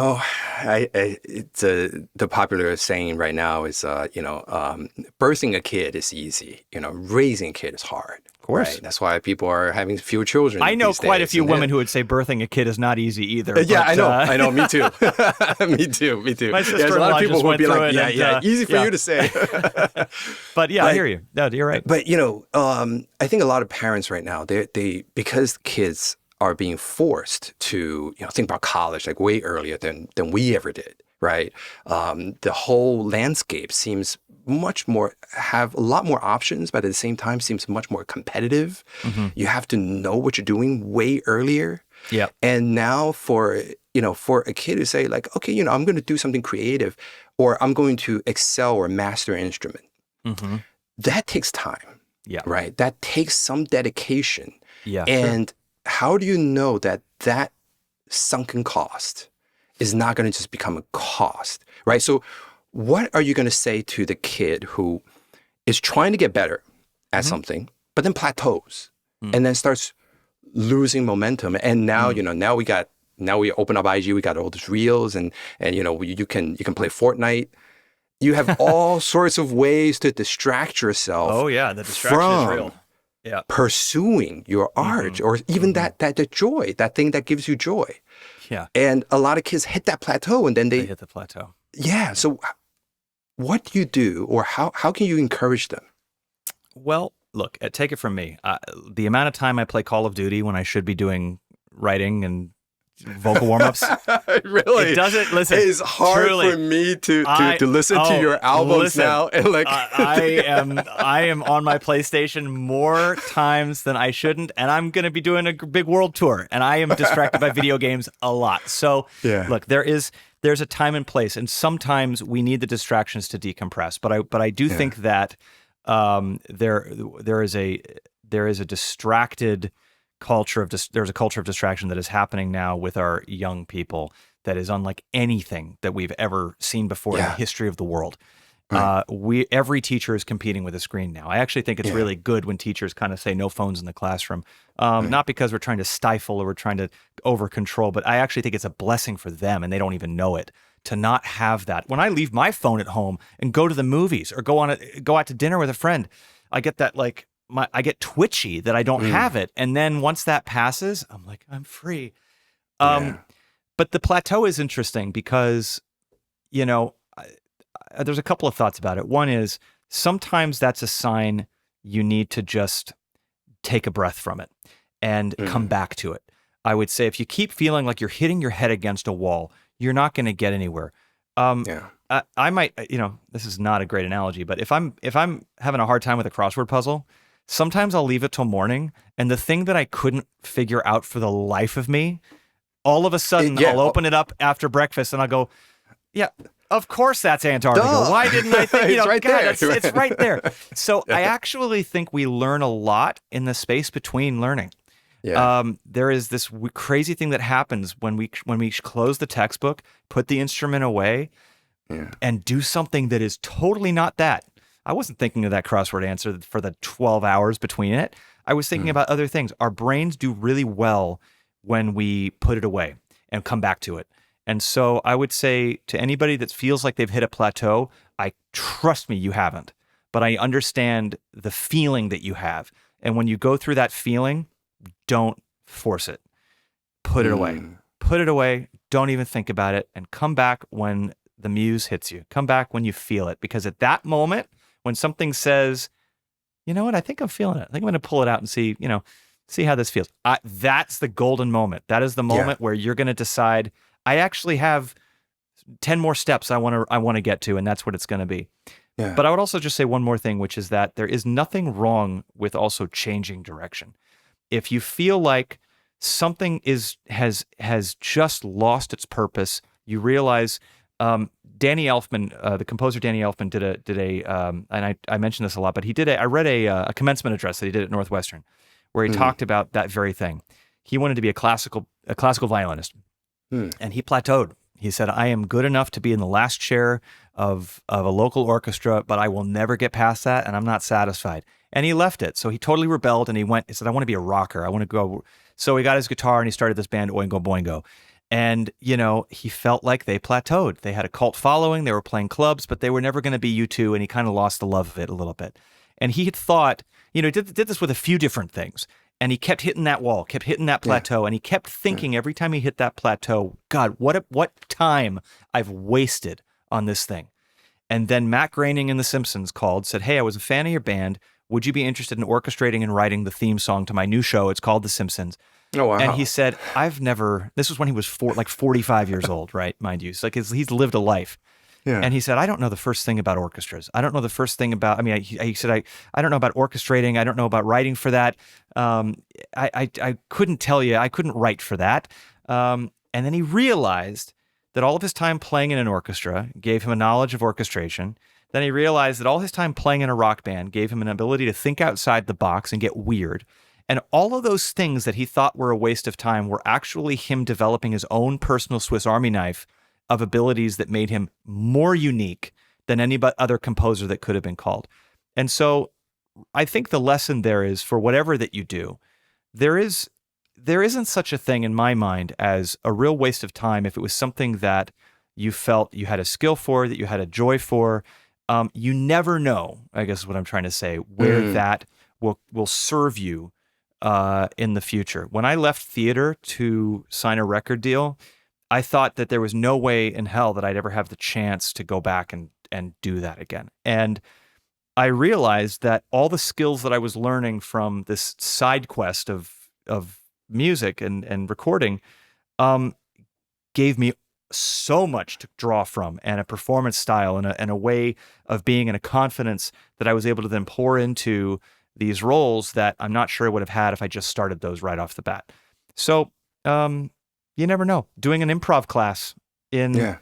The popular saying right now is, birthing a kid is easy. Raising a kid is hard. Of course. Right? That's why people are having fewer children. I know quite a few women who would say birthing a kid is not easy either. Yeah, but, I know. Me too. Me too. My sister-in-law there's a lot of people who would be like, easy for you to say. But I hear you. No, you're right. But, I think a lot of parents right now, they because kids are being forced to, think about college like way earlier than we ever did, right? The whole landscape seems have a lot more options, but at the same time seems much more competitive. You have to know what you're doing way earlier. Yeah. And now for a kid to say like, okay, I'm going to do something creative or I'm going to excel or master an instrument. That takes time. Yeah. Right. That takes some dedication. Yeah. And how do you know that sunken cost is not going to just become a cost, right? So what are you going to say to the kid who is trying to get better at something, but then plateaus and then starts losing momentum? And now, now we open up IG, we got all these reels and you can play Fortnite. You have all sorts of ways to distract yourself. Oh yeah, the distraction is real. Yeah. Pursuing your art or even that joy, that thing that gives you joy. Yeah. And a lot of kids hit that plateau and then they hit the plateau. Yeah. So what do you do or how can you encourage them? Well, look, take it from me. The amount of time I play Call of Duty when I should be doing writing and vocal warm-ups. Really? It doesn't, listen. It's hard truly, for me to listen to your albums now. And like I am on my PlayStation more times than I shouldn't, and I'm going to be doing a big world tour, and I am distracted by video games a lot. So look, there's a time and place, and sometimes we need the distractions to decompress. But I do think that there is a distracted culture of there's a culture of distraction that is happening now with our young people that is unlike anything that we've ever seen before in the history of the world. Right. Every teacher is competing with a screen now. I actually think it's really good when teachers kind of say no phones in the classroom, not because we're trying to stifle or we're trying to over control, but I actually think it's a blessing for them and they don't even know it to not have that. When I leave my phone at home and go to the movies or go out to dinner with a friend, I get that I get twitchy that I don't have it. And then once that passes, I'm like, I'm free. But the plateau is interesting because, there's a couple of thoughts about it. One is sometimes that's a sign you need to just take a breath from it and come back to it. I would say if you keep feeling like you're hitting your head against a wall, you're not going to get anywhere. I might, this is not a great analogy, but if I'm having a hard time with a crossword puzzle, Sometimes I'll leave it till morning, and the thing that I couldn't figure out for the life of me, all of a sudden I'll open it up after breakfast and I'll go, yeah, of course that's Antarctica. Duh. Why didn't I think, It's right there. It's right there. So I actually think we learn a lot in the space between learning. Yeah. There is this crazy thing that happens when we close the textbook, put the instrument away, and do something that is totally not that. I wasn't thinking of that crossword answer for the 12 hours between it. I was thinking about other things. Our brains do really well when we put it away and come back to it. And so I would say to anybody that feels like they've hit a plateau, trust me, you haven't. But I understand the feeling that you have. And when you go through that feeling, don't force it. Put it away. Put it away. Don't even think about it. And come back when the muse hits you. Come back when you feel it. Because at that moment, when something says, you know what, I think I'm feeling it. I think I'm going to pull it out and see how this feels. That's the golden moment. That is the moment where you're going to decide, I actually have 10 more steps I want to get to, and that's what it's going to be. Yeah. But I would also just say one more thing, which is that there is nothing wrong with also changing direction. If you feel like something has just lost its purpose, you realize Danny Elfman, the composer Danny Elfman, did a and I mentioned this a lot, but I read a commencement address that he did at Northwestern, where he talked about that very thing. He wanted to be a classical violinist, and he plateaued. He said, "I am good enough to be in the last chair of a local orchestra, but I will never get past that, and I'm not satisfied." And he left it. So he totally rebelled, and he said, "I want to be a rocker. I want to go." So he got his guitar and he started this band, Oingo Boingo. And, he felt like they plateaued. They had a cult following. They were playing clubs, but they were never going to be U2, and he kind of lost the love of it a little bit. And he had thought, did this with a few different things. And he kept hitting that wall, kept hitting that plateau, and he kept thinking every time he hit that plateau, God, what time I've wasted on this thing. And then Matt Groening and The Simpsons said, "Hey, I was a fan of your band. Would you be interested in orchestrating and writing the theme song to my new show? It's called The Simpsons." Oh, wow. And he said, this was when he was 45 years old, right? Mind you. So he's lived a life. Yeah. And he said, "I don't know the first thing about orchestras. I don't know the first thing about, he said, I don't know about orchestrating. I don't know about writing for that. I couldn't tell you. I couldn't write for that." And then he realized that all of his time playing in an orchestra gave him a knowledge of orchestration. Then he realized that all his time playing in a rock band gave him an ability to think outside the box and get weird. And all of those things that he thought were a waste of time were actually him developing his own personal Swiss Army knife of abilities that made him more unique than any other composer that could have been called. And so I think the lesson there is, for whatever that you do, there isn't such a thing in my mind as a real waste of time if it was something that you felt you had a skill for, that you had a joy for. You never know, I guess is what I'm trying to say, where that will serve you in the future. When I left theater to sign a record deal, I thought that there was no way in hell that I'd ever have the chance to go back and do that again. And I realized that all the skills that I was learning from this side quest of music and recording gave me so much to draw from, and a performance style and a way of being, and a confidence that I was able to then pour into these roles that I'm not sure I would have had if I just started those right off the bat. So you never know. Doing an improv class in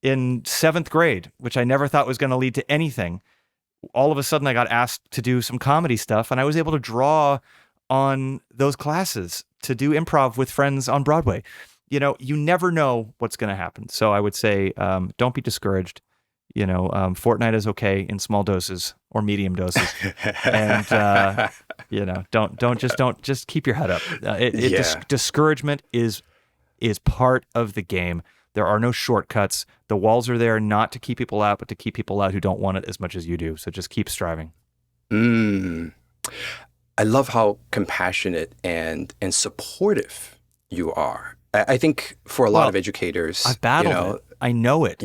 7th grade, which I never thought was going to lead to anything, all of a sudden I got asked to do some comedy stuff, and I was able to draw on those classes to do improv with friends on Broadway. You never know what's going to happen. So I would say, don't be discouraged. Fortnite is okay in small doses or medium doses, and don't just keep your head up. Discouragement is part of the game. There are no shortcuts. The walls are there not to keep people out, but to keep people out who don't want it as much as you do. So just keep striving. I love how compassionate and supportive you are. I think for a lot of educators, I've battled it. I know it.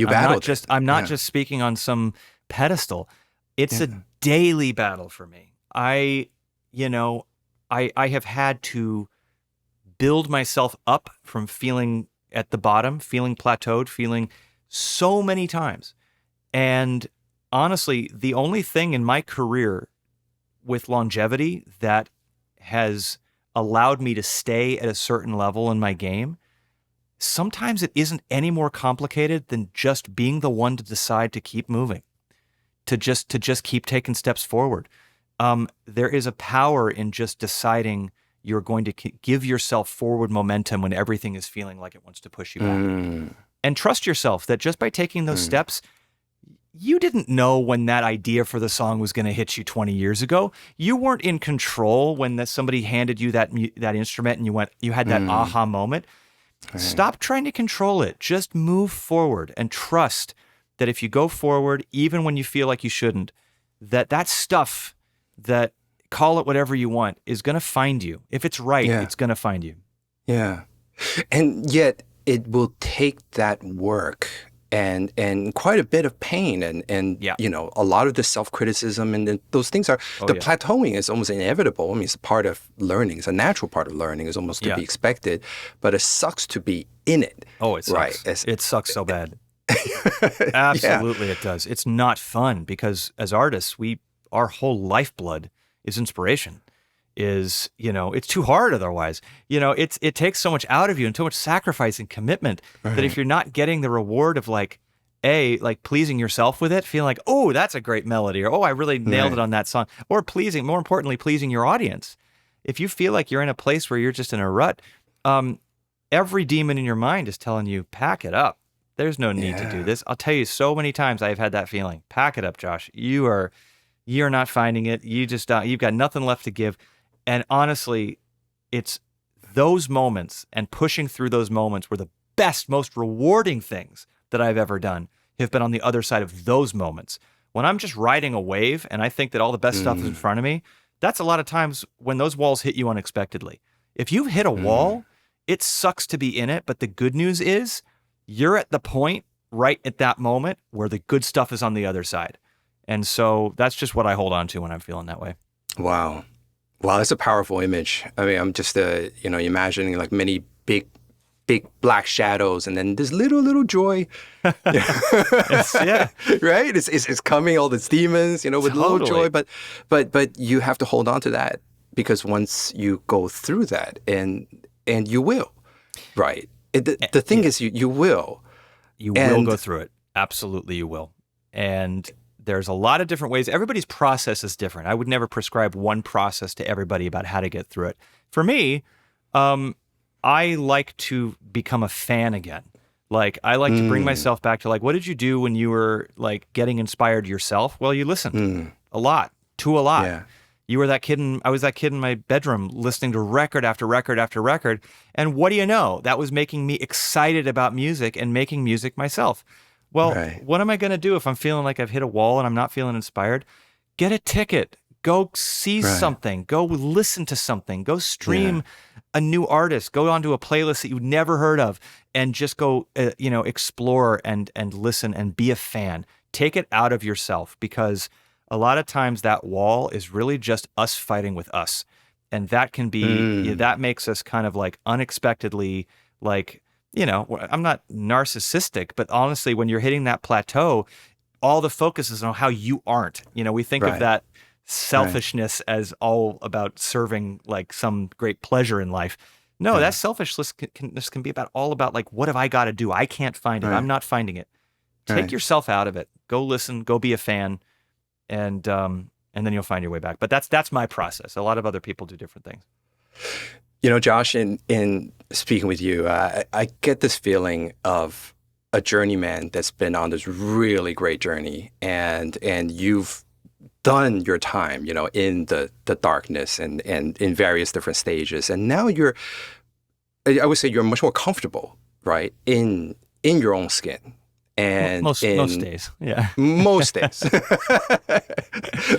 I'm not just speaking on some pedestal. It's a daily battle for me. I have had to build myself up from feeling at the bottom, feeling plateaued, feeling so many times. And honestly, the only thing in my career with longevity that has allowed me to stay at a certain level in my game, sometimes it isn't any more complicated than just being the one to decide to keep moving, to just keep taking steps forward. There is a power in just deciding you're going to give yourself forward momentum when everything is feeling like it wants to push you back. And trust yourself that just by taking those steps, you didn't know when that idea for the song was going to hit you 20 years ago. You weren't in control when somebody handed you that instrument and you had that aha moment. Right. Stop trying to control it. Just move forward and trust that if you go forward, even when you feel like you shouldn't, that stuff, that call it whatever you want, is going to find you. If it's right, it's going to find you. Yeah. And yet it will take that work and quite a bit of pain and you know, a lot of the self-criticism and those things are, plateauing is almost inevitable. I mean, it's a part of learning. It's a natural part of learning. It's almost to be expected, but it sucks to be in it. Oh, it sucks. Right? It sucks so bad. Absolutely it does. It's not fun because as artists, our whole lifeblood is inspiration. Is, you know, it's too hard otherwise. You know, it takes so much out of you and so much sacrifice and commitment that if you're not getting the reward of like pleasing yourself with it, feeling like, oh, that's a great melody, or oh, I really nailed it on that song, or more importantly, pleasing your audience. If you feel like you're in a place where you're just in a rut, every demon in your mind is telling you, pack it up. There's no need to do this. I'll tell you, so many times I've had that feeling. Pack it up, Josh. You're not finding it. You've got nothing left to give. And honestly, it's those moments and pushing through those moments were the best, most rewarding things that I've ever done have been on the other side of those moments. When I'm just riding a wave and I think that all the best stuff is in front of me, that's a lot of times when those walls hit you unexpectedly. If you've hit a wall, it sucks to be in it, but the good news is you're at the point right at that moment where the good stuff is on the other side. And so that's just what I hold on to when I'm feeling that way. Wow. Wow, that's a powerful image. I mean, I'm just, imagining like many big black shadows and then this little joy. Right? It's coming, all these demons, with little joy. But you have to hold on to that because once you go through that and you will, right? The thing is you will. You will go through it. Absolutely, you will. And there's a lot of different ways. Everybody's process is different. I would never prescribe one process to everybody about how to get through it. For me, I like to become a fan again. Like, I like to bring myself back to, like, what did you do when you were, like, getting inspired yourself? Well, you listened a lot. Yeah. You were that kid, I was that kid in my bedroom listening to record after record after record. And what do you know? That was making me excited about music and making music myself. Well, what am I going to do if I'm feeling like I've hit a wall and I'm not feeling inspired? Get a ticket. Go see something. Go listen to something. Go stream a new artist. Go onto a playlist that you've never heard of and just go, explore and listen and be a fan. Take it out of yourself because a lot of times that wall is really just us fighting with us. And that can be, that makes us kind of like unexpectedly like, I'm not narcissistic, but honestly, when you're hitting that plateau, all the focus is on how you aren't. We think of that selfishness as all about serving like some great pleasure in life. No, that selfishness can be all about like, what have I got to do? I can't find it. I'm not finding it. Take yourself out of it. Go listen. Go be a fan, and then you'll find your way back. But that's my process. A lot of other people do different things. Josh, in speaking with you, I get this feeling of a journeyman that's been on this really great journey, and you've done your time, in the darkness and in various different stages, and now I would say you're much more comfortable, right, in your own skin. And most days, most days.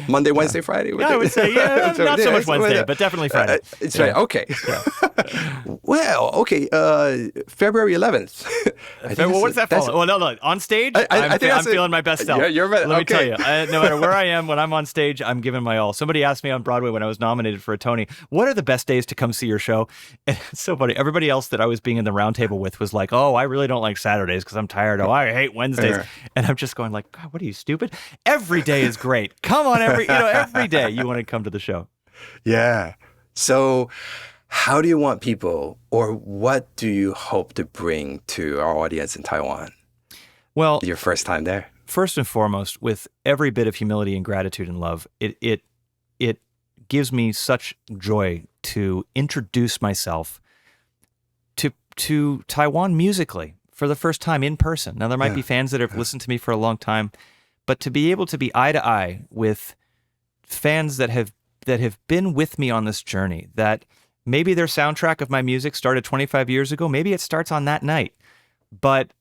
Monday, Wednesday, Friday. I would say, not so much Wednesday, but definitely Friday. It's right. Okay. Well, okay. February 11th. Well, what does that fall? Well, no. On stage, I'm feeling my best self. You're right. Let me tell you, no matter where I am, when I'm on stage, I'm giving my all. Somebody asked me on Broadway when I was nominated for a Tony, what are the best days to come see your show? And it's so funny. Everybody else that I was being in the round table with was like, oh, I really don't like Saturdays because I'm tired. Oh, I hate hate Wednesdays. And I'm just going like, God, what are you, stupid? Every day is great. Come on, every day you want to come to the show. Yeah. So how do you want people, or what do you hope to bring to our audience in Taiwan? Well, your first time there. First and foremost, with every bit of humility and gratitude and love, it gives me such joy to introduce myself to Taiwan musically for the first time in person. Now, there might be fans that have listened to me for a long time, but to be able to be eye to eye with fans that have been with me on this journey, that maybe their soundtrack of my music started 25 years ago, maybe it starts on that night, but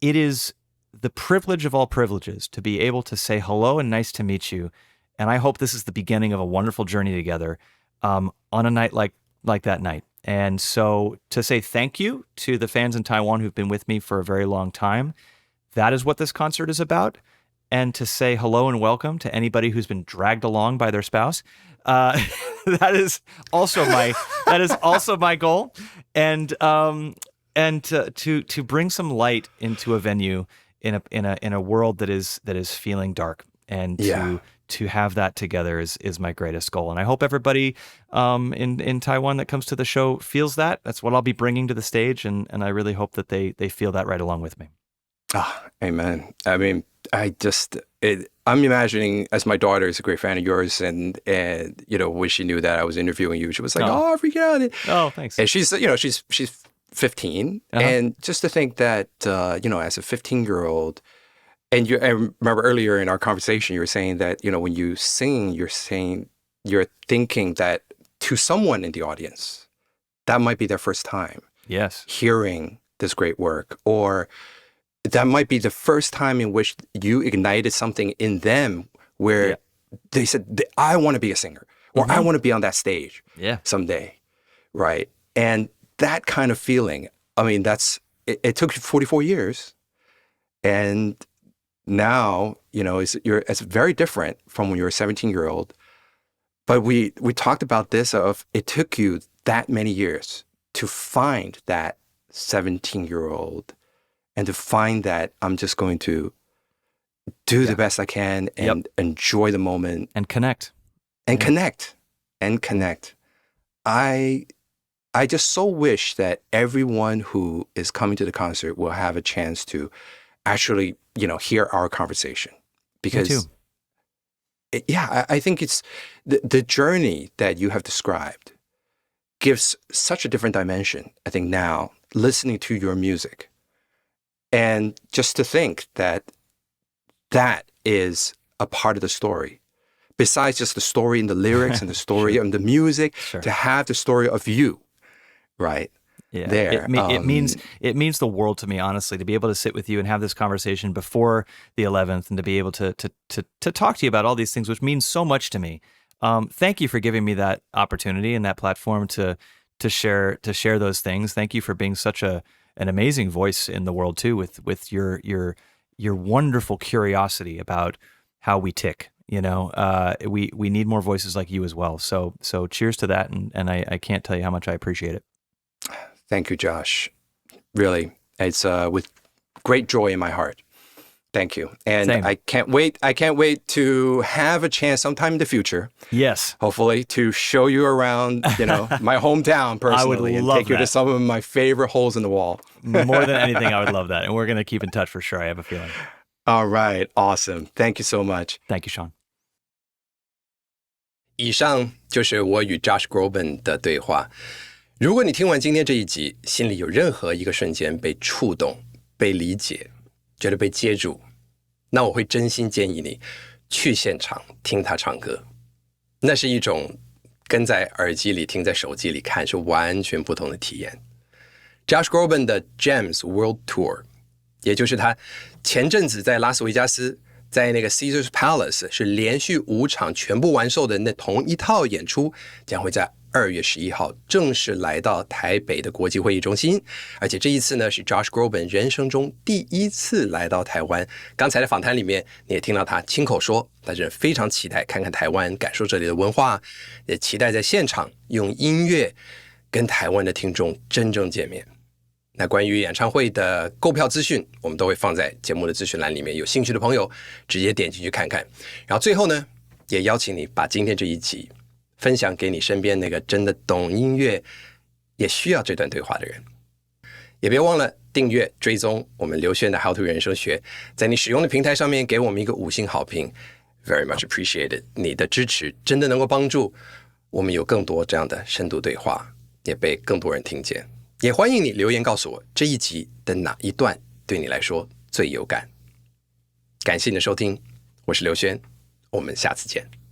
it is the privilege of all privileges to be able to say hello and nice to meet you. And I hope this is the beginning of a wonderful journey together on a night like that night. And so to say thank you to the fans in Taiwan who've been with me for a very long time, that is what this concert is about. And to say hello and welcome to anybody who's been dragged along by their spouse, that is also my goal. And to bring some light into a venue in a world that is feeling dark, and to have that together is my greatest goal. And I hope everybody in Taiwan that comes to the show feels that. That's what I'll be bringing to the stage, and I really hope that they feel that right along with me. Amen. I mean, I'm imagining, as my daughter is a great fan of yours, and when she knew that I was interviewing you, she was like, "Oh, freak out!" Oh, thanks. And she's 15, and just to think that as a 15-year-old, and I remember earlier in our conversation, you were saying that when you sing, you're thinking that to someone in the audience, that might be their first time, hearing this great work, or that might be the first time in which you ignited something in them where they said, I want to be a singer, or I want to be on that stage someday, right? And that kind of feeling, I mean, it took 44 years, and now, it's very different from when you were a 17-year-old. But we talked about this it took you that many years to find that 17-year-old, and to find that I'm just going to do the best I can and enjoy the moment. And connect. And connect. I just so wish that everyone who is coming to the concert will have a chance to actually, hear our conversation. Because, me too. I think it's the journey that you have described gives such a different dimension, I think, now, listening to your music. And just to think that is a part of the story. Besides just the story in the lyrics and the story and the music, to have the story of you, right? Yeah, there. It means the world to me, honestly, to be able to sit with you and have this conversation before the 11th, and to be able to talk to you about all these things, which means so much to me. Thank you for giving me that opportunity and that platform to share those things. Thank you for being such an amazing voice in the world too, with your wonderful curiosity about how we tick. We need more voices like you as well. So cheers to that, and I can't tell you how much I appreciate it. Thank you, Josh. Really, it's with great joy in my heart. Thank you. And Same. I can't wait to have a chance sometime in the future. Yes. Hopefully to show you around, my hometown personally, and take you to some of my favorite holes in the wall. More than anything, I would love that. And we're going to keep in touch for sure. I have a feeling. All right. Awesome. Thank you so much. Thank you, Sean. 以上就是我与 Josh Groban 的对话。如果你听完今天这一集，心里有任何一个瞬间被触动、被理解，觉得被接住，那我会真心建议你去现场听他唱歌。那是一种跟在耳机里听在手机里看是完全不同的体验。Josh Groban 的 Gems World Tour， 也就是他前阵子在拉斯维加斯，在那个 Caesars Palace 是连续5场全部完售的那同一套演出，将会在2月11号正式来到台北的国际会议中心，而且这一次呢是 Josh Groban 人生中第一次来到台湾。刚才的访谈里面你也听到他亲口说，他真的非常期待看看台湾，感受这里的文化，也期待在现场用音乐跟台湾的听众真正见面。那关于演唱会的购票资讯，我们都会放在节目的资讯栏里面，有兴趣的朋友直接点进去看看。然后最后呢，也邀请你把今天这一集分享给你身边那个真的懂音乐也需要这段对话的人。也别忘了订阅追踪我们刘轩的 How to 人生学，在你使用的平台上面给我们一个5星好评， very much appreciated。 你的支持真的能够帮助我们有更多这样的深度对话，也被更多人听见。也欢迎你留言告诉我这一集的哪一段对你来说最有感。感谢你的收听，我是刘轩，我们下次见。